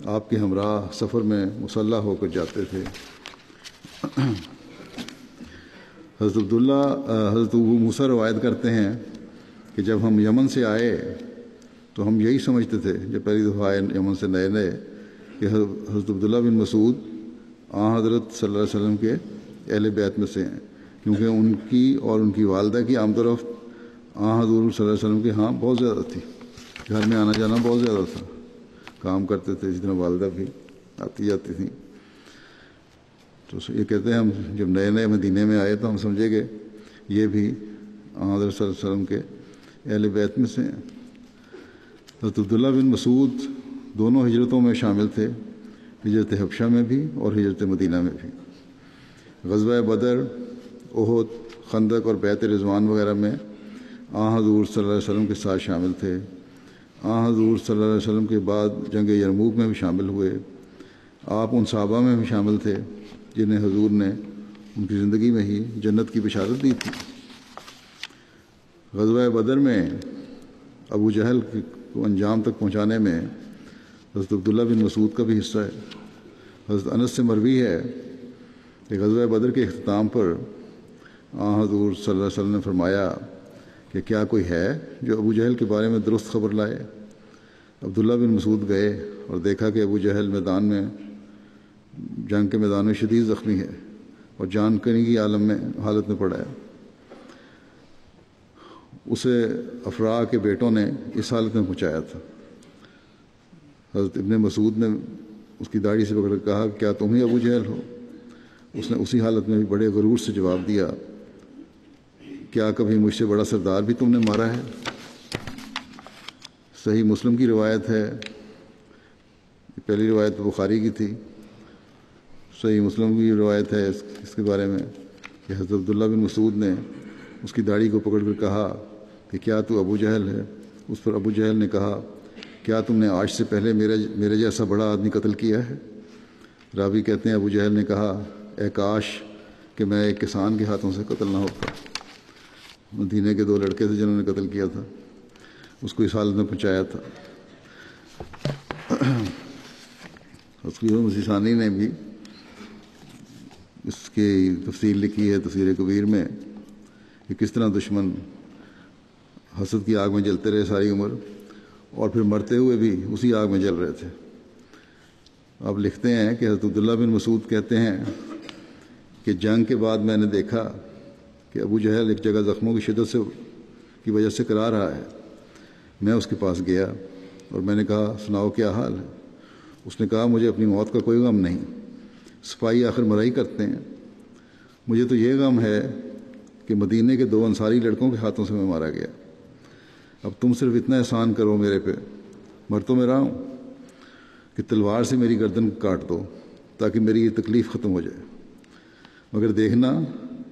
آپ کے ہمراہ سفر میں مسلح ہو کر جاتے تھے۔ حضرت ابو موسیٰ روایت کرتے ہیں کہ جب ہم یمن سے آئے تو ہم یہی سمجھتے تھے، جب پہلی دفعہ آئے یمن سے نئے کہ حضرت عبداللہ بن مسعود حضرت صلی اللہ علیہ وسلم کے اہل بیت میں سے ہیں، کیونکہ ان کی اور ان کی والدہ کی آمد و رفت حضور صلی اللہ علیہ وسلم کے ہاں بہت زیادہ تھی، گھر میں آنا جانا بہت زیادہ تھا، کام کرتے تھے، اسی طرح والدہ بھی آتی جاتی تھیں۔ تو یہ کہتے ہیں ہم جب نئے نئے مدینے میں آئے تو ہم سمجھے کہ یہ بھی حضرت صلی اللہ علیہ وسلم کے اہل بیت میں سے ہیں۔ حضرت عبداللہ بن مسعود دونوں ہجرتوں میں شامل تھے، ہجرت حبشہ میں بھی اور ہجرت مدینہ میں بھی۔ غزوہ بدر، احد، خندق اور بیعت رضوان وغیرہ میں حضور صلی اللہ علیہ وسلم کے ساتھ شامل تھے۔ حضور صلی اللہ علیہ وسلم کے بعد جنگ یرموک میں بھی شامل ہوئے۔ آپ ان صحابہ میں بھی شامل تھے جنہیں حضور نے ان کی زندگی میں ہی جنت کی بشارت دی تھی۔ غزوہ بدر میں ابو جہل کو انجام تک پہنچانے میں حضرت عبداللہ بن مسعود کا بھی حصہ ہے۔ حضرت انس سے مروی ہے کہ غزوہ بدر کے اختتام پر حضور صلی اللہ علیہ وسلم نے فرمایا کہ کیا کوئی ہے جو ابو جہل کے بارے میں درست خبر لائے؟ عبداللہ بن مسعود گئے اور دیکھا کہ ابو جہل جنگ کے میدان میں شدید زخمی ہے اور جان کنی کی حالت میں پڑا ہے۔ اسے افراء کے بیٹوں نے اس حالت میں پہنچایا تھا۔ حضرت ابن مسعود نے اس کی داڑھی سے پکڑ کر کہا کیا تم ہی ابو جہل ہو؟ اس نے اسی حالت میں بھی بڑے غرور سے جواب دیا، کیا کبھی مجھ سے بڑا سردار بھی تم نے مارا ہے؟ صحیح مسلم کی روایت ہے، پہلی روایت بخاری کی تھی، صحیح مسلم کی روایت ہے اس کے بارے میں کہ حضرت عبداللہ بن مسعود نے اس کی داڑھی کو پکڑ کر کہا کہ کیا تو ابو جہل ہے؟ اس پر ابو جہل نے کہا کیا تم نے آج سے پہلے میرے جیسا بڑا آدمی قتل کیا ہے؟ راوی کہتے ہیں ابو جہل نے کہا اے کاش کہ میں ایک کسان کے ہاتھوں سے قتل نہ ہوتا۔ مدینے کے 2 لڑکے تھے جنہوں نے قتل کیا تھا، اس کو اس حالت میں پہنچایا تھا۔ مسیح ثانی نے بھی اس کی تفصیل لکھی ہے تفسیر کبیر میں کہ کس طرح دشمن حسد کی آگ میں جلتے رہے ساری عمر، اور پھر مرتے ہوئے بھی اسی آگ میں جل رہے تھے۔ اب لکھتے ہیں کہ حضرت عبداللہ بن مسعود کہتے ہیں کہ جنگ کے بعد میں نے دیکھا کہ ابو جہل ایک جگہ زخموں کی شدت کی وجہ سے کرا رہا ہے۔ میں اس کے پاس گیا اور میں نے کہا سناؤ کیا حال ہے؟ اس نے کہا مجھے اپنی موت کا کوئی غم نہیں، سپاہی آخر مرائی کرتے ہیں، مجھے تو یہ غم ہے کہ مدینے کے 2 انصاری لڑکوں کے ہاتھوں سے میں مارا گیا۔ اب تم صرف اتنا احسان کرو میرے پہ، مر تو میں رہا ہوں، کہ تلوار سے میری گردن کاٹ دو تاکہ میری یہ تکلیف ختم ہو جائے، مگر دیکھنا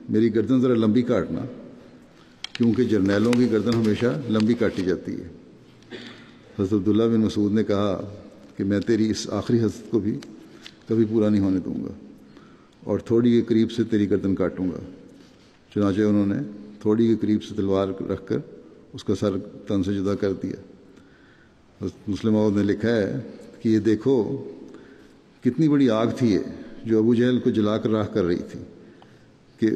میری گردن ذرا لمبی کاٹنا، کیونکہ جرنیلوں کی گردن ہمیشہ لمبی کاٹی جاتی ہے۔ حضرت عبداللہ بن مسعود نے کہا کہ میں تیری اس آخری حسد کو بھی کبھی پورا نہیں ہونے دوں گا اور تھوڑی کے قریب سے تیری گردن کاٹوں گا۔ چنانچہ انہوں نے تھوڑی کے قریب سے تلوار رکھ کر اس کا سر تن سے جدا کر دیا۔ حضرت مسلم موعود نے لکھا ہے کہ یہ دیکھو کتنی بڑی آگ تھی یہ جو ابو جہل کو جلا کر راکھ کر رہی تھی، کہ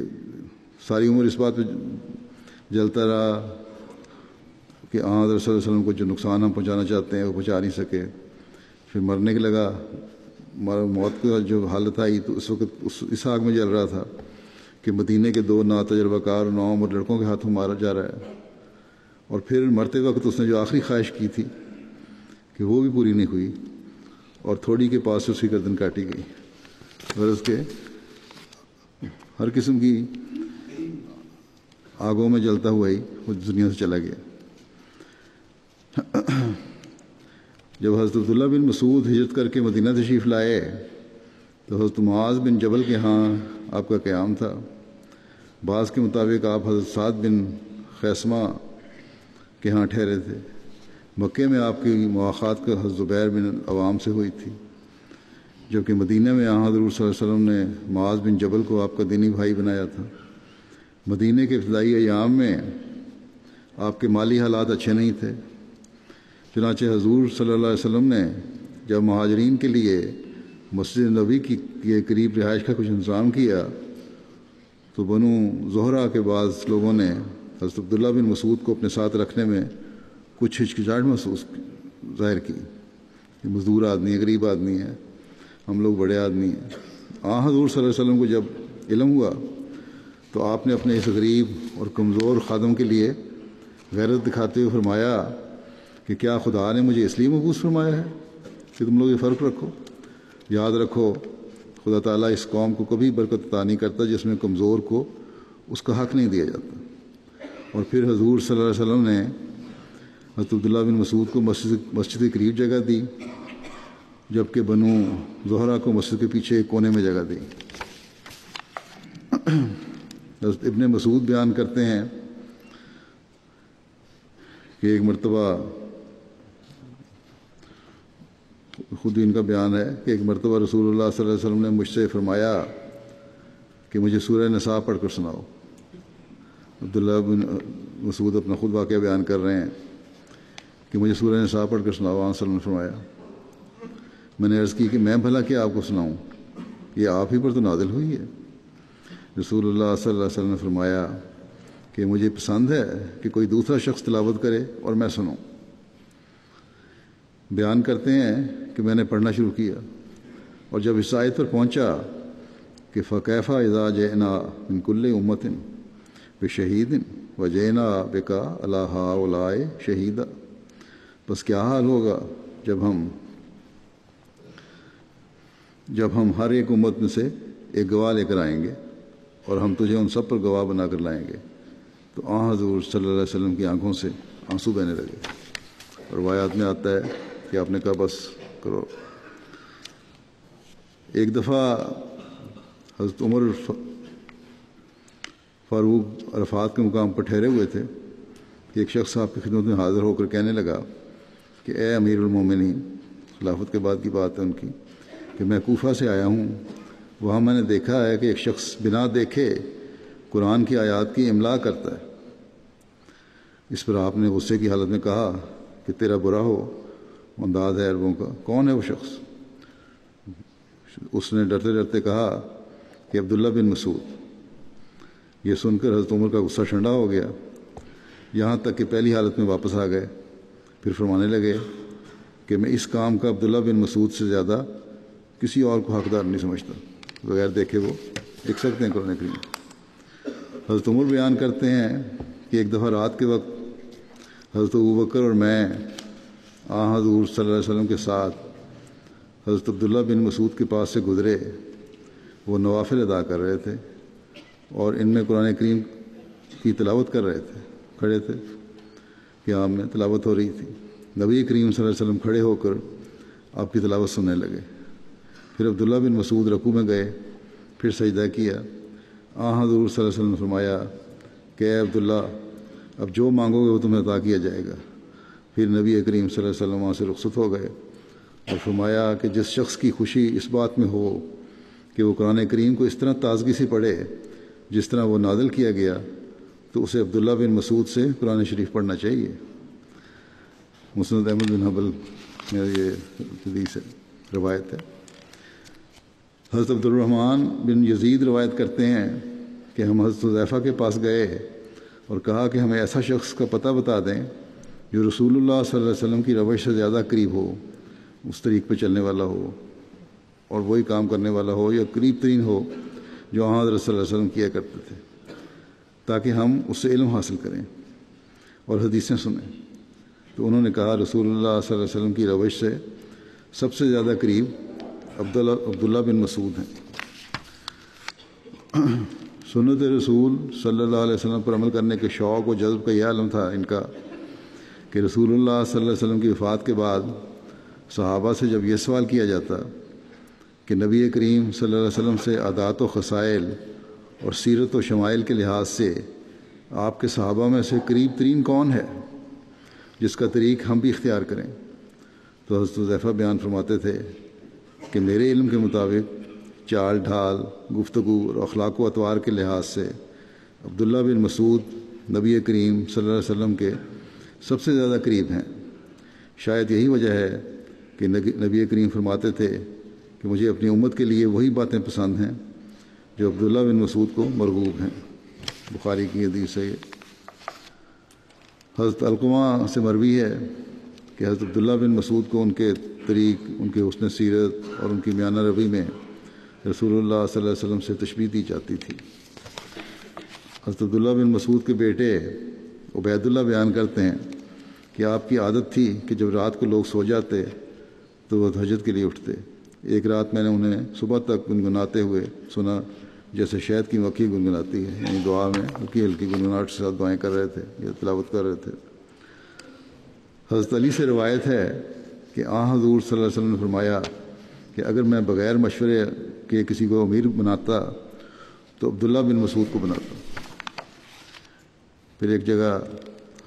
ساری عمر اس بات پہ جلتا رہا کہ حضرت صلی اللہ علیہ وسلم کو جو نقصان ہم پہنچانا چاہتے ہیں وہ پہنچا نہیں سکے۔ پھر مرنے کے لگا، موت کی جو حالت آئی تو اس وقت اس آگ میں جل رہا تھا کہ مدینے کے 2 ناتجربہ کار 9 عمر لڑکوں کے ہاتھوں مارا جا رہا ہے، اور پھر مرتے وقت اس نے جو آخری خواہش کی تھی کہ وہ بھی پوری نہیں ہوئی، اور تھوڑی کے پاس سے اس کی گردن کاٹی گئی، غرض کہ ہر قسم کی آگوں میں جلتا ہوا ہی وہ دنیا سے چلا گیا۔ جب حضرت عبداللہ بن مسعود ہجرت کر کے مدینہ تشریف لائے تو حضرت معاذ بن جبل کے ہاں آپ کا قیام تھا۔ بعض کے مطابق آپ حضرت سعد بن خیثمہ کے ہاں ٹھہرے تھے۔ مکے میں آپ کی مواخات کا حضرت زبیر بن عوام سے ہوئی تھی، جبکہ مدینہ میں حضور صلی اللہ علیہ وسلم نے معاذ بن جبل کو آپ کا دینی بھائی بنایا تھا۔ مدینہ کے ابتدائی ایام میں آپ کے مالی حالات اچھے نہیں تھے، چنانچہ حضور صلی اللہ علیہ وسلم نے جب مہاجرین کے لیے مسجد نبوی کے قریب رہائش کا کچھ انتظام کیا تو بنو زہرہ کے بعض لوگوں نے حضرت عبداللہ بن مسعود کو اپنے ساتھ رکھنے میں کچھ ہچکچاہٹ محسوس ظاہر کی کہ مزدور آدمی ہے، غریب آدمی ہے، ہم لوگ بڑے آدمی ہیں۔ حضور صلی اللہ علیہ وسلم کو جب علم ہوا تو آپ نے اپنے اس غریب اور کمزور خادم کے لیے غیرت دکھاتے ہوئے فرمایا کہ کیا خدا نے مجھے اس لیے مبعوث فرمایا ہے کہ تم لوگ یہ فرق رکھو؟ یاد رکھو خدا تعالیٰ اس قوم کو کبھی برکت عطا نہیں کرتا جس میں کمزور کو اس کا حق نہیں دیا جاتا۔ اور پھر حضور صلی اللہ علیہ وسلم نے حضرت عبداللہ بن مسعود کو مسجد کے قریب جگہ دی، جبکہ بنو زہرہ کو مسجد کے پیچھے ایک کونے میں جگہ دی۔ حضرت ابن مسعود بیان کرتے ہیں کہ ایک مرتبہ، خود ہی ان کا بیان ہے کہ ایک مرتبہ رسول اللہ صلی اللہ علیہ وسلم نے مجھ سے فرمایا کہ مجھے سورہ نساء پڑھ کر سناؤ۔ عبداللہ بن مسعود اپنا خود واقعہ بیان کر رہے ہیں کہ مجھے سورہ نساء پڑھ کر سناؤ۔ آن صلی اللہ علیہ وسلم نے فرمایا، میں نے عرض کی کہ میں بھلا کیا آپ کو سناؤں، یہ آپ ہی پر تو نازل ہوئی ہے۔ رسول اللہ صلی اللہ علیہ وسلم نے فرمایا کہ مجھے پسند ہے کہ کوئی دوسرا شخص تلاوت کرے اور میں سنوں۔ بیان کرتے ہیں کہ میں نے پڑھنا شروع کیا اور جب اس آیت پر پہنچا کہ فَكَيْفَ إِذَا جِئْنَا مِنْ كُلِّ أُمَّةٍ بِشَهِيدٍ وَجِئْنَا بِكَ عَلَىٰ هَٰؤُلَاءِ شَهِيدًا، بس کیا حال ہوگا جب ہم ہر ایک امت میں سے ایک گواہ لے کر آئیں گے اور ہم تجھے ان سب پر گواہ بنا کر لائیں گے۔ تو حضور صلی اللہ علیہ وسلم کی آنکھوں سے آنسو بہنے لگے، اور روایات میں آتا ہے کہ آپ نے کہا بس کرو۔ ایک دفعہ حضرت عمر فاروق عرفات کے مقام پر ٹھہرے ہوئے تھے کہ ایک شخص آپ کی خدمت میں حاضر ہو کر کہنے لگا کہ اے امیر المومنین، خلافت کے بعد کی بات ہے ان کی، کہ میں کوفہ سے آیا ہوں، وہاں میں نے دیکھا ہے کہ ایک شخص بنا دیکھے قرآن کی آیات کی املا کرتا ہے۔ اس پر آپ نے غصے کی حالت میں کہا کہ تیرا برا ہو، انداز ہے عربوں کا، کون ہے وہ شخص؟ اس نے ڈرتے ڈرتے کہا کہ عبداللہ بن مسعود۔ یہ سن کر حضرت عمر کا غصہ ٹھنڈا ہو گیا، یہاں تک کہ پہلی حالت میں واپس آ گئے۔ پھر فرمانے لگے کہ میں اس کام کا عبداللہ بن مسعود سے زیادہ کسی اور کو حقدار نہیں سمجھتا۔ بغیر دیکھے وہ لکھ سکتے ہیں قرآن کریم۔ حضرت عمر بیان کرتے ہیں کہ ایک دفعہ رات کے وقت حضرت ابوبکر اور میں حضور صلی اللہ علیہ وسلم کے ساتھ حضرت عبداللہ بن مسعود کے پاس سے گزرے۔ وہ نوافل ادا کر رہے تھے اور ان میں قرآن کریم کی تلاوت کر رہے تھے، کھڑے تھے، قیام میں تلاوت ہو رہی تھی۔ نبی کریم صلی اللہ علیہ وسلم کھڑے ہو کر آپ کی تلاوت سننے لگے۔ پھر عبداللہ بن مسعود رکوع میں گئے، پھر سجدہ کیا۔ حضور صلی اللہ علیہ وسلم نے فرمایا کہ اے عبداللہ، اب جو مانگو گے وہ تمہیں عطا کیا جائے گا۔ پھر نبی کریم صلی اللہ علیہ وسلم وہاں سے رخصت ہو گئے اور فرمایا کہ جس شخص کی خوشی اس بات میں ہو کہ وہ قرآن کریم کو اس طرح تازگی سے پڑھے جس طرح وہ نازل کیا گیا، تو اسے عبداللہ بن مسعود سے قرآن شریف پڑھنا چاہیے۔ مسند احمد بن حنبل میں یہ حدیث ہے، روایت ہے۔ حضرت عبد الرحمن بن یزید روایت کرتے ہیں کہ ہم حضرت حذیفہ کے پاس گئے اور کہا کہ ہمیں ایسا شخص کا پتہ بتا دیں جو رسول اللہ صلی اللہ علیہ وسلم کی روش سے زیادہ قریب ہو، اس طریق پہ چلنے والا ہو اور وہی کام کرنے والا ہو یا قریب ترین ہو جو حضرت صلی اللہ علیہ وسلم کیا کرتے تھے، تاکہ ہم اس سے علم حاصل کریں اور حدیثیں سنیں۔ تو انہوں نے کہا رسول اللہ صلی اللہ علیہ وسلم کی روش سے سب سے زیادہ قریب عبداللہ بن مسعود ہیں۔ سنت رسول صلی اللہ علیہ وسلم پر عمل کرنے کے شوق و جذب کا یہ عالم تھا ان کا کہ رسول اللہ صلی اللہ علیہ وسلم کی وفات کے بعد صحابہ سے جب یہ سوال کیا جاتا کہ نبی کریم صلی اللہ علیہ وسلم سے عادات و خصائل اور سیرت و شمائل کے لحاظ سے آپ کے صحابہ میں سے قریب ترین کون ہے جس کا طریق ہم بھی اختیار کریں، تو حضرت حذیفہ بیان فرماتے تھے کہ میرے علم کے مطابق چال ڈھال، گفتگو اور اخلاق و اطوار کے لحاظ سے عبداللہ بن مسعود نبی کریم صلی اللہ علیہ وسلم کے سب سے زیادہ قریب ہیں۔ شاید یہی وجہ ہے کہ نبی کریم فرماتے تھے کہ مجھے اپنی امت کے لیے وہی باتیں پسند ہیں جو عبداللہ بن مسعود کو مرغوب ہیں۔ بخاری کی حدیث ہے۔ حضرت علقمہ سے مروی ہے کہ حضرت عبداللہ بن مسعود کو ان کے طریق، ان کے حسن سیرت اور ان کی میانہ روی میں رسول اللہ صلی اللہ علیہ وسلم سے تشبیہ دی جاتی تھی۔ حضرت عبداللہ بن مسعود کے بیٹے عبید اللہ بیان کرتے ہیں کہ آپ کی عادت تھی کہ جب رات کو لوگ سو جاتے تو وہ تہجد کے لیے اٹھتے۔ ایک رات میں نے انہیں صبح تک گنگناتے ہوئے سنا جیسے شہد کی مکھی گنگناتی ہے، یعنی دعا میں ہلکی ہلکی گنگناہٹ کے ساتھ دعائیں کر رہے تھے یا تلاوت کر رہے تھے۔ حضرت علی سے روایت ہے کہ حضور صلی اللہ علیہ وسلم نے فرمایا کہ اگر میں بغیر مشورے کے کسی کو امیر بناتا تو عبداللہ بن مسعود کو بناتا۔ پھر ایک جگہ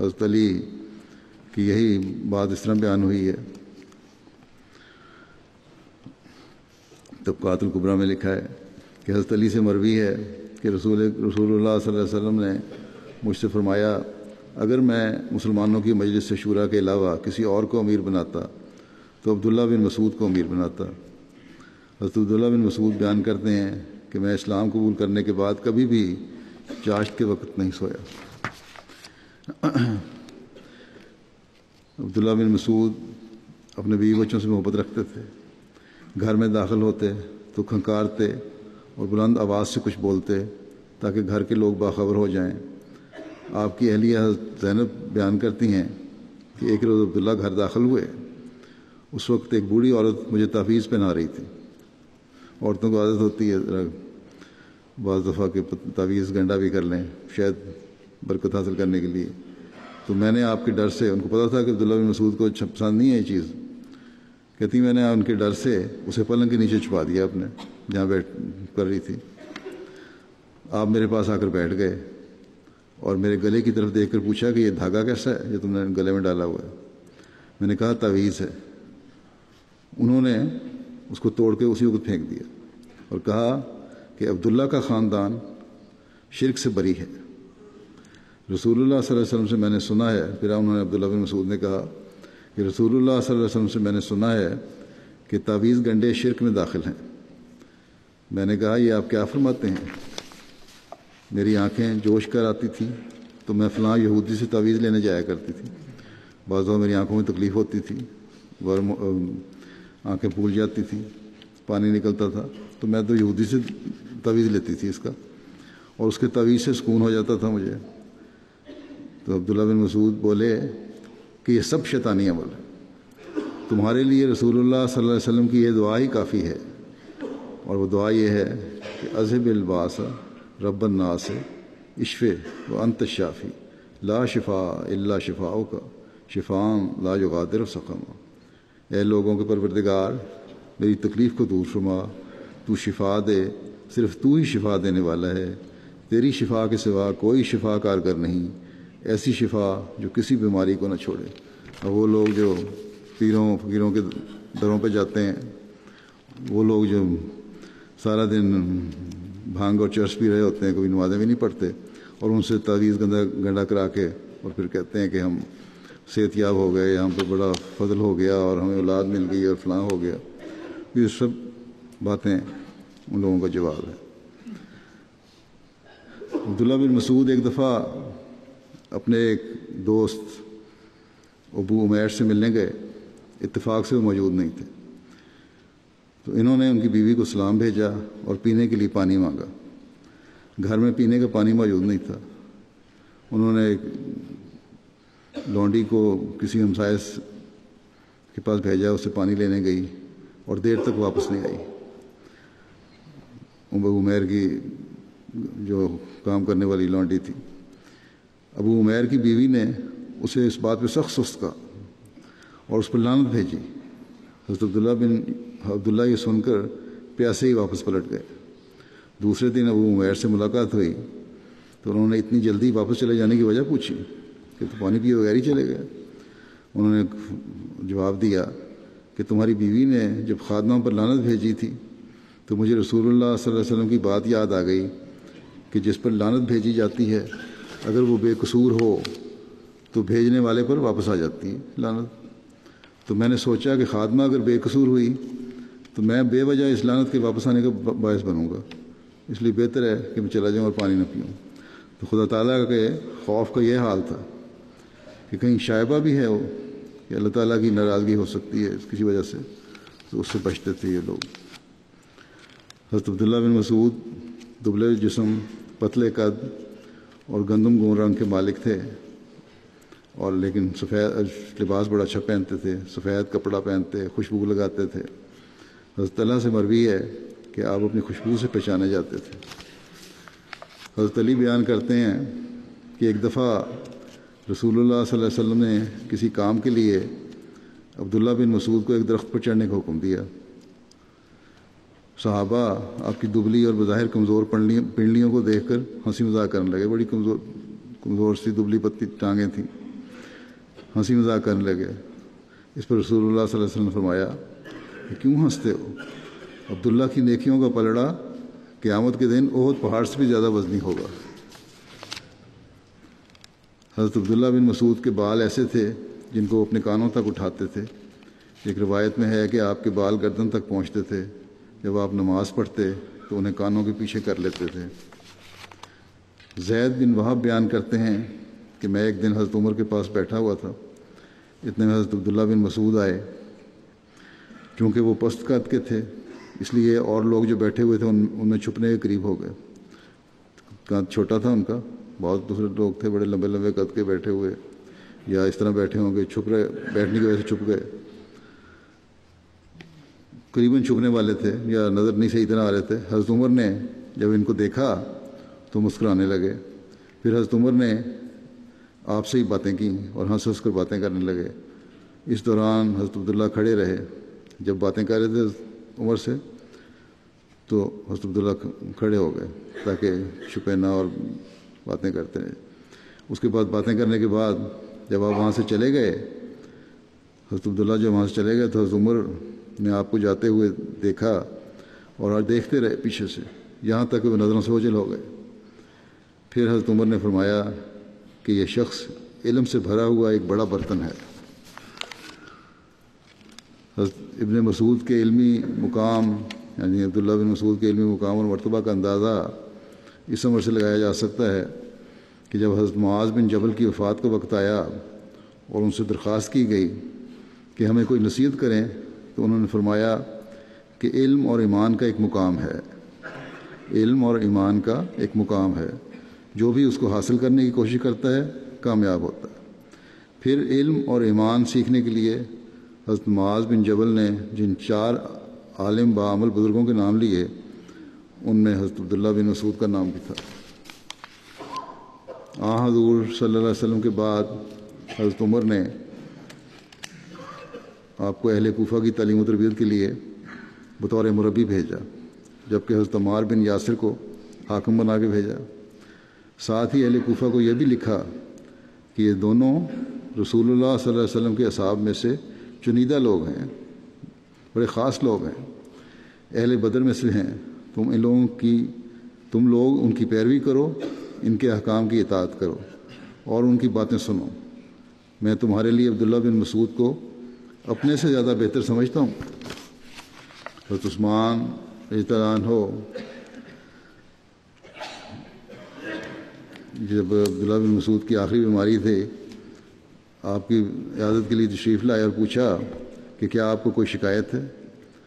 حضرت علی کی یہی بات اس طرح بیان ہوئی ہے۔ طبقات الکبریٰ میں لکھا ہے کہ حضرت علی سے مروی ہے کہ رسول اللہ صلی اللہ علیہ وسلم نے مجھ سے فرمایا اگر میں مسلمانوں کی مجلس سے شورا کے علاوہ کسی اور کو امیر بناتا تو عبداللہ بن مسعود کو امیر بناتا۔ حضرت عبداللہ بن مسعود بیان کرتے ہیں کہ میں اسلام قبول کرنے کے بعد کبھی بھی چاشت کے وقت نہیں سویا۔ عبداللہ بن مسعود اپنے بیوی بچوں سے محبت رکھتے تھے۔ گھر میں داخل ہوتے تو کھنکارتے اور بلند آواز سے کچھ بولتے تاکہ گھر کے لوگ باخبر ہو جائیں۔ آپ کی اہلیہ حضرت زینب بیان کرتی ہیں کہ ایک روز عبداللہ گھر داخل ہوئے، اس وقت ایک بوڑھی عورت مجھے تعویذ پہنا رہی تھی۔ عورتوں کو عادت ہوتی ہے ذرا بعض دفعہ کہ تعویذ گنڈا بھی کر لیں شاید برکت حاصل کرنے کے لیے، تو میں نے آپ کے ڈر سے، ان کو پتہ تھا کہ عبداللہ بن مسعود کو پسند نہیں ہے یہ چیز، کہتی میں نے ان کے ڈر سے اسے پلنگ کے نیچے چھپا دیا اپنے جہاں بیٹھ کر رہی تھی۔ آپ میرے پاس آ کر بیٹھ گئے اور میرے گلے کی طرف دیکھ کر پوچھا کہ یہ دھاگا کیسا ہے جو تم نے گلے میں ڈالا ہوا ہے؟ میں نے کہا تعویذ ہے۔ انہوں نے اس کو توڑ کے اسی وقت پھینک دیا اور کہا کہ عبداللہ کا خاندان شرک سے بری ہے۔ رسول اللہ صلی اللہ علیہ وسلم سے میں نے سنا ہے، پھر انہوں نے عبداللہ بن مسعود نے کہا کہ رسول اللہ صلی اللہ علیہ وسلم سے میں نے سنا ہے کہ تعویذ گنڈے شرک میں داخل ہیں۔ میں نے کہا یہ آپ کیا فرماتے ہیں؟ میری آنکھیں جوش کر آتی تھیں تو میں فلاں یہودی سے تعویذ لینے جایا کرتی تھی۔ بعض دفعہ میری آنکھوں میں تکلیف ہوتی تھی، آنکھیں پھول جاتی تھیں، پانی نکلتا تھا، تو میں تو یہودی سے تعویذ لیتی تھی اس کا، اور اس کے تعویذ سے سکون ہو جاتا تھا مجھے۔ تو عبداللہ بن مسعود بولے کہ یہ سب شیطانی عمل ہے، تمہارے لیے رسول اللہ صلی اللہ علیہ وسلم کی یہ دعا ہی کافی ہے، اور وہ دعا یہ ہے کہ اذهب الباس رب الناس اشفِ وانت الشافی لا شفاء الا شفاؤک شفاء لا یغادر سقما۔ اے لوگوں کے پروردگار، میری تکلیف کو دور فرما، تو شفا دے، صرف تو ہی شفا دینے والا ہے، تیری شفا کے سوا کوئی شفا کارگر نہیں، ایسی شفا جو کسی بیماری کو نہ چھوڑے۔ اور وہ لوگ جو پیروں فقیروں کے دروں پہ جاتے ہیں، وہ لوگ جو سارا دن بھانگ اور چرس پی رہے ہوتے ہیں، کبھی نمازیں بھی نہیں پڑھتے، اور ان سے تعویذ گنڈا کرا کے اور پھر کہتے ہیں کہ ہم صحت یاب ہو گئے، ہم پہ بڑا فضل ہو گیا اور ہمیں اولاد مل گئی اور فلاں ہو گیا، یہ سب باتیں ان لوگوں کا جواب ہے۔ عبداللہ بن مسعود ایک دفعہ اپنے ایک دوست ابو عمیر سے ملنے گئے، اتفاق سے وہ موجود نہیں تھے، تو انہوں نے ان کی بیوی کو سلام بھیجا اور پینے کے لیے پانی مانگا۔ گھر میں پینے کا پانی موجود نہیں تھا۔ انہوں نے ایک لونڈی کو کسی ہمسائے کے پاس بھیجا، اس سے پانی لینے گئی اور دیر تک واپس نہیں آئی۔ ابو عمیر کی جو کام کرنے والی لونڈی تھی، ابو عمیر کی بیوی نے اسے اس بات پہ سخت سست کہا اور اس پر لعنت بھیجی۔ حضرت عبداللہ یہ سن کر پیاسے ہی واپس پلٹ گئے۔ دوسرے دن ابو عمیر سے ملاقات ہوئی تو انہوں نے اتنی جلدی واپس چلے جانے کی وجہ پوچھی کہ تو پانی پیے بغیر ہی چلے گئے۔ انہوں نے جواب دیا کہ تمہاری بیوی نے جب خادمہ پر لعنت بھیجی تھی تو مجھے رسول اللہ صلی اللہ علیہ وسلم کی بات یاد آ گئی کہ جس پر لعنت بھیجی جاتی ہے اگر وہ بے قصور ہو تو بھیجنے والے پر واپس آ جاتی ہے لعنت۔ تو میں نے سوچا کہ خادمہ اگر بے قصور ہوئی تو میں بے وجہ اس لعنت کے واپس آنے کا باعث بنوں گا، اس لیے بہتر ہے کہ میں چلا جاؤں اور پانی نہ پیوں۔ تو خدا تعالیٰ کے خوف کا یہ حال تھا کہ کہیں شائبہ بھی ہے وہ کہ اللہ تعالیٰ کی ناراضگی ہو سکتی ہے کسی وجہ سے، تو اس سے بچتے تھے یہ لوگ۔ حضرت عبداللہ بن مسعود دبلے جسم، پتلے قد اور گندم گون رنگ کے مالک تھے، اور لیکن سفید لباس بڑا اچھا پہنتے تھے، سفید کپڑا پہنتے، خوشبو لگاتے تھے۔ حضرت علی سے مروی ہے کہ آپ اپنی خوشبو سے پہچانے جاتے تھے۔ حضرت علی بیان کرتے ہیں کہ ایک دفعہ رسول اللہ صلی اللہ علیہ وسلم نے کسی کام کے لیے عبداللہ بن مسعود کو ایک درخت پر چڑھنے کا حکم دیا۔ صحابہ آپ کی دبلی اور بظاہر کمزور پنڈلیوں کو دیکھ کر ہنسی مذاق کرنے لگے، بڑی کمزور سی دبلی پتلی ٹانگیں تھیں، ہنسی مذاق کرنے لگے۔ اس پر رسول اللہ صلی اللہ علیہ وسلم نے فرمایا کہ کیوں ہنستے ہو؟ عبداللہ کی نیکیوں کا پلڑا قیامت کے دن احد پہاڑ سے بھی زیادہ وزنی ہوگا۔ حضرت عبداللہ بن مسعود کے بال ایسے تھے جن کو اپنے کانوں تک اٹھاتے تھے۔ ایک روایت میں ہے کہ آپ کے بال گردن تک پہنچتے تھے، جب آپ نماز پڑھتے تو انہیں کانوں کے پیچھے کر لیتے تھے۔ زید بن وہب بیان کرتے ہیں کہ میں ایک دن حضرت عمر کے پاس بیٹھا ہوا تھا، اتنے میں حضرت عبداللہ بن مسعود آئے۔ چونکہ وہ پست قد کے تھے اس لیے اور لوگ جو بیٹھے ہوئے تھے ان میں چھپنے کے قریب ہو گئے۔ قد چھوٹا تھا ان کا، بہت دوسرے لوگ تھے بڑے لمبے لمبے قد کے بیٹھے ہوئے، یا اس طرح بیٹھے ہوں گے، چھپ رہے، بیٹھنے کی وجہ سے چھپ گئے، قریباً چھپنے والے تھے یا نظر نہیں صحیح طرح آ رہے تھے۔ حضرت عمر نے جب ان کو دیکھا تو مسکرانے لگے۔ پھر حضرت عمر نے آپ سے ہی باتیں کیں اور ہنس ہنس کر باتیں کرنے لگے۔ اس دوران حضرت عبداللہ کھڑے رہے۔ جب باتیں کر رہے تھے حضرت عمر سے تو حضرت عبداللہ کھڑے ہو گئے تاکہ چھپے نہ اور باتیں کرتے رہے۔ اس کے بعد باتیں کرنے کے بعد جب آپ وہاں سے چلے گئے، حضرت عبداللہ جب وہاں سے چلے گئے تو حضرت عمر نے آپ کو جاتے ہوئے دیکھا اور دیکھتے رہے پیچھے سے، یہاں تک کہ وہ نظروں سے اوجھل ہو گئے۔ پھر حضرت عمر نے فرمایا کہ یہ شخص علم سے بھرا ہوا ایک بڑا برتن ہے۔ حضرت ابن مسعود کے علمی مقام، یعنی عبداللہ بن مسعود کے علمی مقام اور مرتبہ کا اندازہ اس عمر سے لگایا جا سکتا ہے کہ جب حضرت معاذ بن جبل کی وفات کا وقت آیا اور ان سے درخواست کی گئی کہ ہمیں کوئی نصیحت کریں، تو انہوں نے فرمایا کہ علم اور ایمان کا ایک مقام ہے، علم اور ایمان کا ایک مقام ہے، جو بھی اس کو حاصل کرنے کی کوشش کرتا ہے کامیاب ہوتا ہے۔ پھر علم اور ایمان سیکھنے کے لیے حضرت معاذ بن جبل نے جن 4 عالم باعمل بزرگوں کے نام لیے ان میں حضرت عبداللہ بن مسعود کا نام بھی تھا۔ حضور صلی اللہ علیہ وسلم کے بعد حضرت عمر نے آپ کو اہل کوفہ کی تعلیم و تربیت کے لیے بطور مربی بھیجا، جبکہ حضرت عمار بن یاسر کو حاکم بنا کے بھیجا۔ ساتھ ہی اہل کوفہ کو یہ بھی لکھا کہ یہ دونوں رسول اللہ صلی اللہ علیہ وسلم کے اصحاب میں سے چنیدہ لوگ ہیں، بڑے خاص لوگ ہیں، اہل بدر میں سے ہیں۔ تم لوگ ان کی پیروی کرو، ان کے احکام کی اطاعت کرو اور ان کی باتیں سنو۔ میں تمہارے لیے عبداللہ بن مسعود کو اپنے سے زیادہ بہتر سمجھتا ہوں۔ حضرت عثمان رضی اللہ عنہ جب عبداللہ بن مسعود کی آخری بیماری تھی، آپ کی عیادت کے لیے تشریف لائے اور پوچھا کہ کیا آپ کو کوئی شکایت ہے؟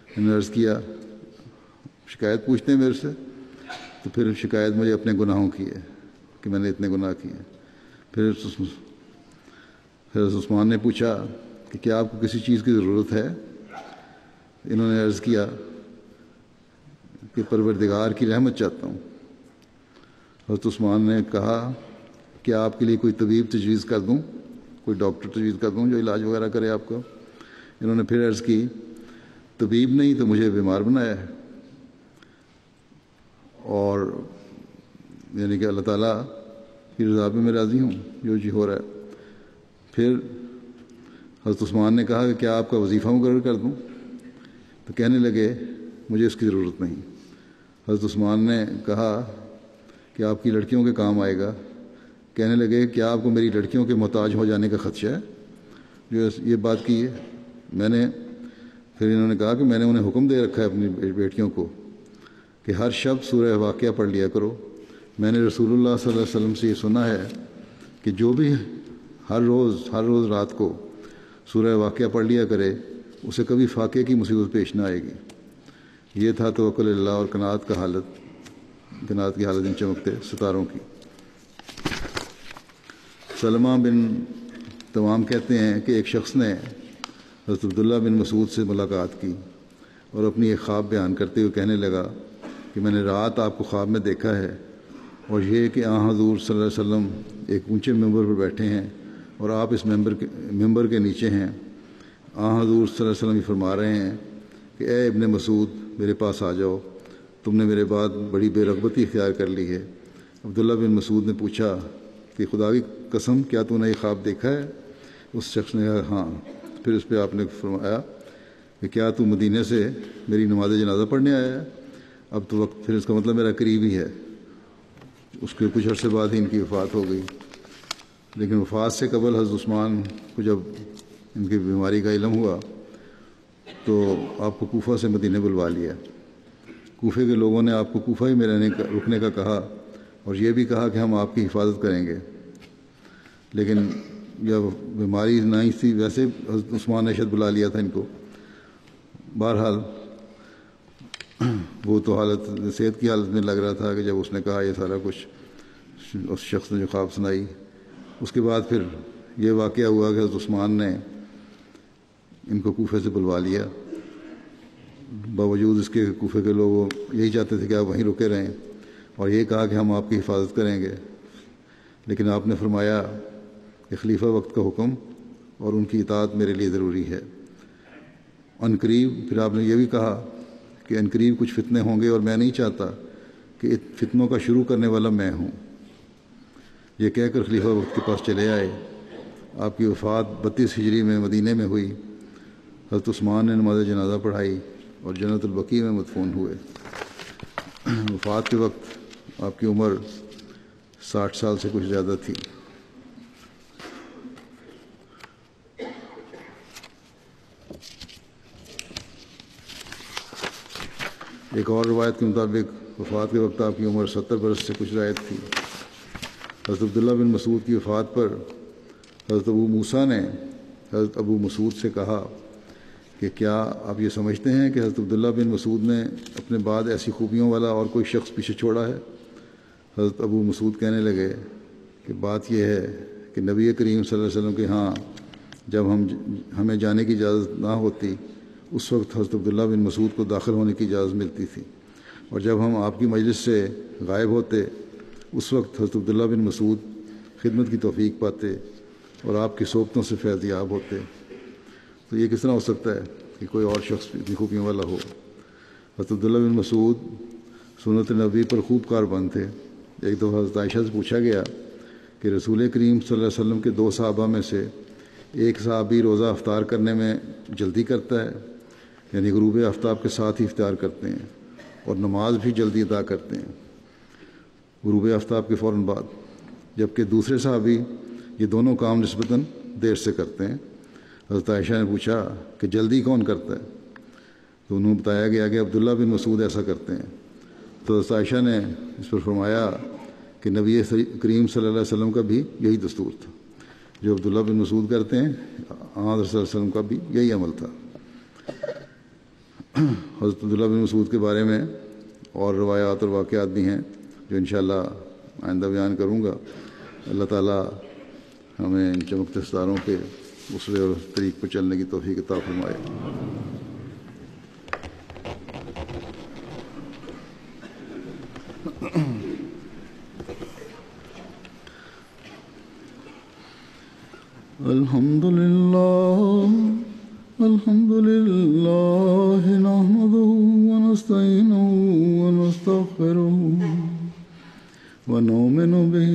میں نے عرض کیا شکایت پوچھتے ہیں میرے سے؟ تو پھر شکایت مجھے اپنے گناہوں کی ہے کہ میں نے اتنے گناہ کیے ہیں۔ پھر عثمان نے پوچھا کہ کیا آپ کو کسی چیز کی ضرورت ہے؟ انہوں نے عرض کیا کہ پروردگار کی رحمت چاہتا ہوں۔ حضرت عثمان نے کہا کیا آپ کے لیے کوئی طبیب تجویز کر دوں، کوئی ڈاکٹر تجویز کر دوں جو علاج وغیرہ کرے آپ کو؟ انہوں نے پھر عرض کی طبیب نہیں تو مجھے بیمار بنایا ہے، اور یعنی کہ اللہ تعالیٰ کی رضا پہ میں راضی ہوں جو جی ہو رہا ہے۔ پھر حضرت عثمان نے کہا کہ کیا آپ کا وظیفہ مقرر کر دوں؟ تو کہنے لگے مجھے اس کی ضرورت نہیں۔ حضرت عثمان نے کہا کہ آپ کی لڑکیوں کے کام آئے گا۔ کہنے لگے کیا آپ کو میری لڑکیوں کے محتاج ہو جانے کا خدشہ ہے جو یہ بات کی ہے؟ پھر انہوں نے کہا کہ میں نے انہیں حکم دے رکھا ہے اپنی بیٹیوں کو کہ ہر شب سورہ واقعہ پڑھ لیا کرو۔ میں نے رسول اللہ صلی اللہ علیہ وسلم سے یہ سنا ہے کہ جو بھی ہر روز رات کو سورہ واقعہ پڑھ لیا کرے اسے کبھی فاقے کی مصیبت پیش نہ آئے گی۔ یہ تھا توکل اللہ اور قناعت کی حالت ان چمکتے ستاروں کی۔ سلمہ بن تمام کہتے ہیں کہ ایک شخص نے حضرت عبداللہ بن مسعود سے ملاقات کی اور اپنی ایک خواب بیان کرتے ہوئے کہنے لگا کہ میں نے رات آپ کو خواب میں دیکھا ہے، اور یہ کہ حضور صلی اللہ علیہ وسلم ایک اونچے ممبر پر بیٹھے ہیں اور آپ اس ممبر کے نیچے ہیں۔ حضور صلی اللہ علیہ وسلم یہ فرما رہے ہیں کہ اے ابن مسعود میرے پاس آ جاؤ، تم نے میرے بعد بڑی بے رغبتی اختیار کر لی ہے۔ عبداللہ بن مسعود نے پوچھا کہ خدا کی قسم کیا تو نے یہ خواب دیکھا ہے؟ اس شخص نے کہا ہاں۔ پھر اس پہ آپ نے فرمایا کہ کیا تو مدینے سے میری نماز جنازہ پڑھنے آیا ہے؟ اب تو وقت پھر اس کا مطلب میرا قریب ہی ہے۔ اس کے کچھ عرصے بعد ہی ان کی وفات ہو گئی، لیکن وفات سے قبل حضرت عثمان کو جب ان کی بیماری کا علم ہوا تو آپ کو کوفہ سے مدینے بلوا لیا۔ کوفے کے لوگوں نے آپ کو کوفہ ہی میں رکنے کا کہا اور یہ بھی کہا کہ ہم آپ کی حفاظت کریں گے، لیکن جب بیماری نہیں تھی ویسے حضرت عثمان نے شاید بلا لیا تھا ان کو۔ بہرحال وہ تو صحت کی حالت میں لگ رہا تھا کہ جب اس نے کہا یہ سارا کچھ اس شخص نے جو خواب سنائی، اس کے بعد پھر یہ واقعہ ہوا کہ حضرت عثمان نے ان کو کوفے سے بلوا لیا، باوجود اس کے کوفے کے لوگ یہی چاہتے تھے کہ آپ وہیں رکے رہیں، اور یہ کہا کہ ہم آپ کی حفاظت کریں گے، لیکن آپ نے فرمایا کہ خلیفہ وقت کا حکم اور ان کی اطاعت میرے لیے ضروری ہے۔ عنقریب پھر آپ نے یہ بھی کہا کہ عنقریب کچھ فتنے ہوں گے اور میں نہیں چاہتا کہ فتنوں کا شروع کرنے والا میں ہوں۔ یہ کہہ کر خلیفہ وقت کے پاس چلے آئے۔ آپ کی وفات 32 ہجری میں مدینے میں ہوئی۔ حضرت عثمان نے نماز جنازہ پڑھائی اور جنت البقیع میں مدفون ہوئے۔ وفات کے وقت آپ کی عمر 60 سال سے کچھ زیادہ تھی۔ ایک اور روایت کے مطابق وفات کے وقت آپ کی عمر 70 برس سے کچھ زائد تھی۔ حضرت عبداللہ بن مسعود کی وفات پر حضرت ابو موسیٰ نے حضرت ابو مسعود سے کہا کہ کیا آپ یہ سمجھتے ہیں کہ حضرت عبداللہ بن مسعود نے اپنے بعد ایسی خوبیوں والا اور کوئی شخص پیچھے چھوڑا ہے؟ حضرت ابو مسعود کہنے لگے کہ بات یہ ہے کہ نبی کریم صلی اللہ علیہ وسلم کے ہاں جب ہمیں جانے کی اجازت نہ ہوتی اس وقت حضرت عبداللہ بن مسعود کو داخل ہونے کی اجازت ملتی تھی، اور جب ہم آپ کی مجلس سے غائب ہوتے اس وقت حضرت عبداللہ بن مسعود خدمت کی توفیق پاتے اور آپ کی صحبتوں سے فیض یاب ہوتے۔ تو یہ کس طرح ہو سکتا ہے کہ کوئی اور شخص اتنی خوبیوں والا ہو؟ حضرت عبداللہ بن مسعود سنت نبی پر خوب کاربند تھے۔ ایک دفعہ حضرت عائشہ سے پوچھا گیا کہ رسول کریم صلی اللہ علیہ وسلم کے 2 صحابہ میں سے ایک صحابی روزہ افطار کرنے میں جلدی کرتا ہے، یعنی غروب آفتاب کے ساتھ ہی افطار کرتے ہیں، اور نماز بھی جلدی ادا کرتے ہیں غروب آفتاب کے فوراً بعد، جبکہ دوسرے صحابی یہ دونوں کام نسبتاً دیر سے کرتے ہیں۔ حضرت عائشہ نے پوچھا کہ جلدی کون کرتا ہے؟ تو انہوں بتایا گیا کہ عبداللہ بن مسعود ایسا کرتے ہیں۔ تو حضرت عائشہ نے اس پر فرمایا کہ نبی کریم صلی اللہ علیہ وسلم کا بھی یہی دستور تھا، جو عبداللہ بن مسعود کرتے ہیں حضرت صلی اللہ علیہ وسلم کا بھی یہی عمل تھا۔ حضرت عبداللہ بن مسعود کے بارے میں اور روایات اور واقعات بھی ہیں جو انشاءاللہ آئندہ بیان کروں گا۔ اللہ تعالیٰ ہمیں ان چمکتے ستاروں کے اسوے اور طریق پر چلنے کی توفیق عطا فرمائے۔ الحمد للہ الحمد لله نحمده ونستعينه ونستغفره ونؤمن به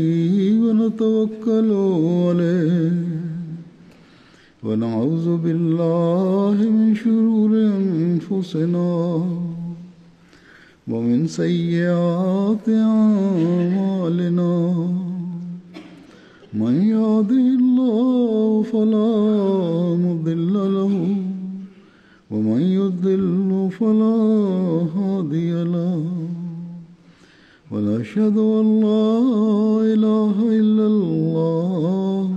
ونتوكل عليه ونعوذ بالله من شرور أنفسنا ومن سيئات أعمالنا من يهده الله فلا مضل له ومن يضلل فلا هادي له ونشهد أن لا إله إلا الله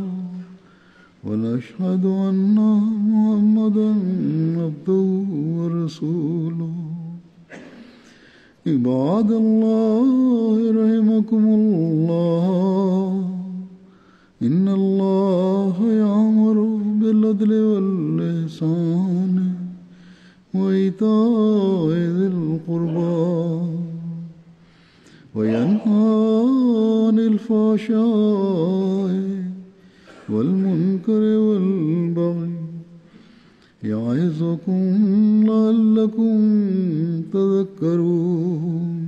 ونشهد أن محمدا عبده ورسوله عباد الله رحمكم الله إن الله يأمر بالعدل والإحسان وإيتاء ذي القربى وينهى عن الفحشاء والمنكر والبغي يعظكم لعلكم تذكرون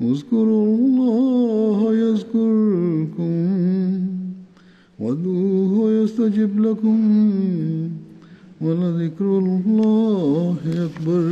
اذكروا الله يذكركم وادعوه يستجب لكم ولذكر الله أكبر.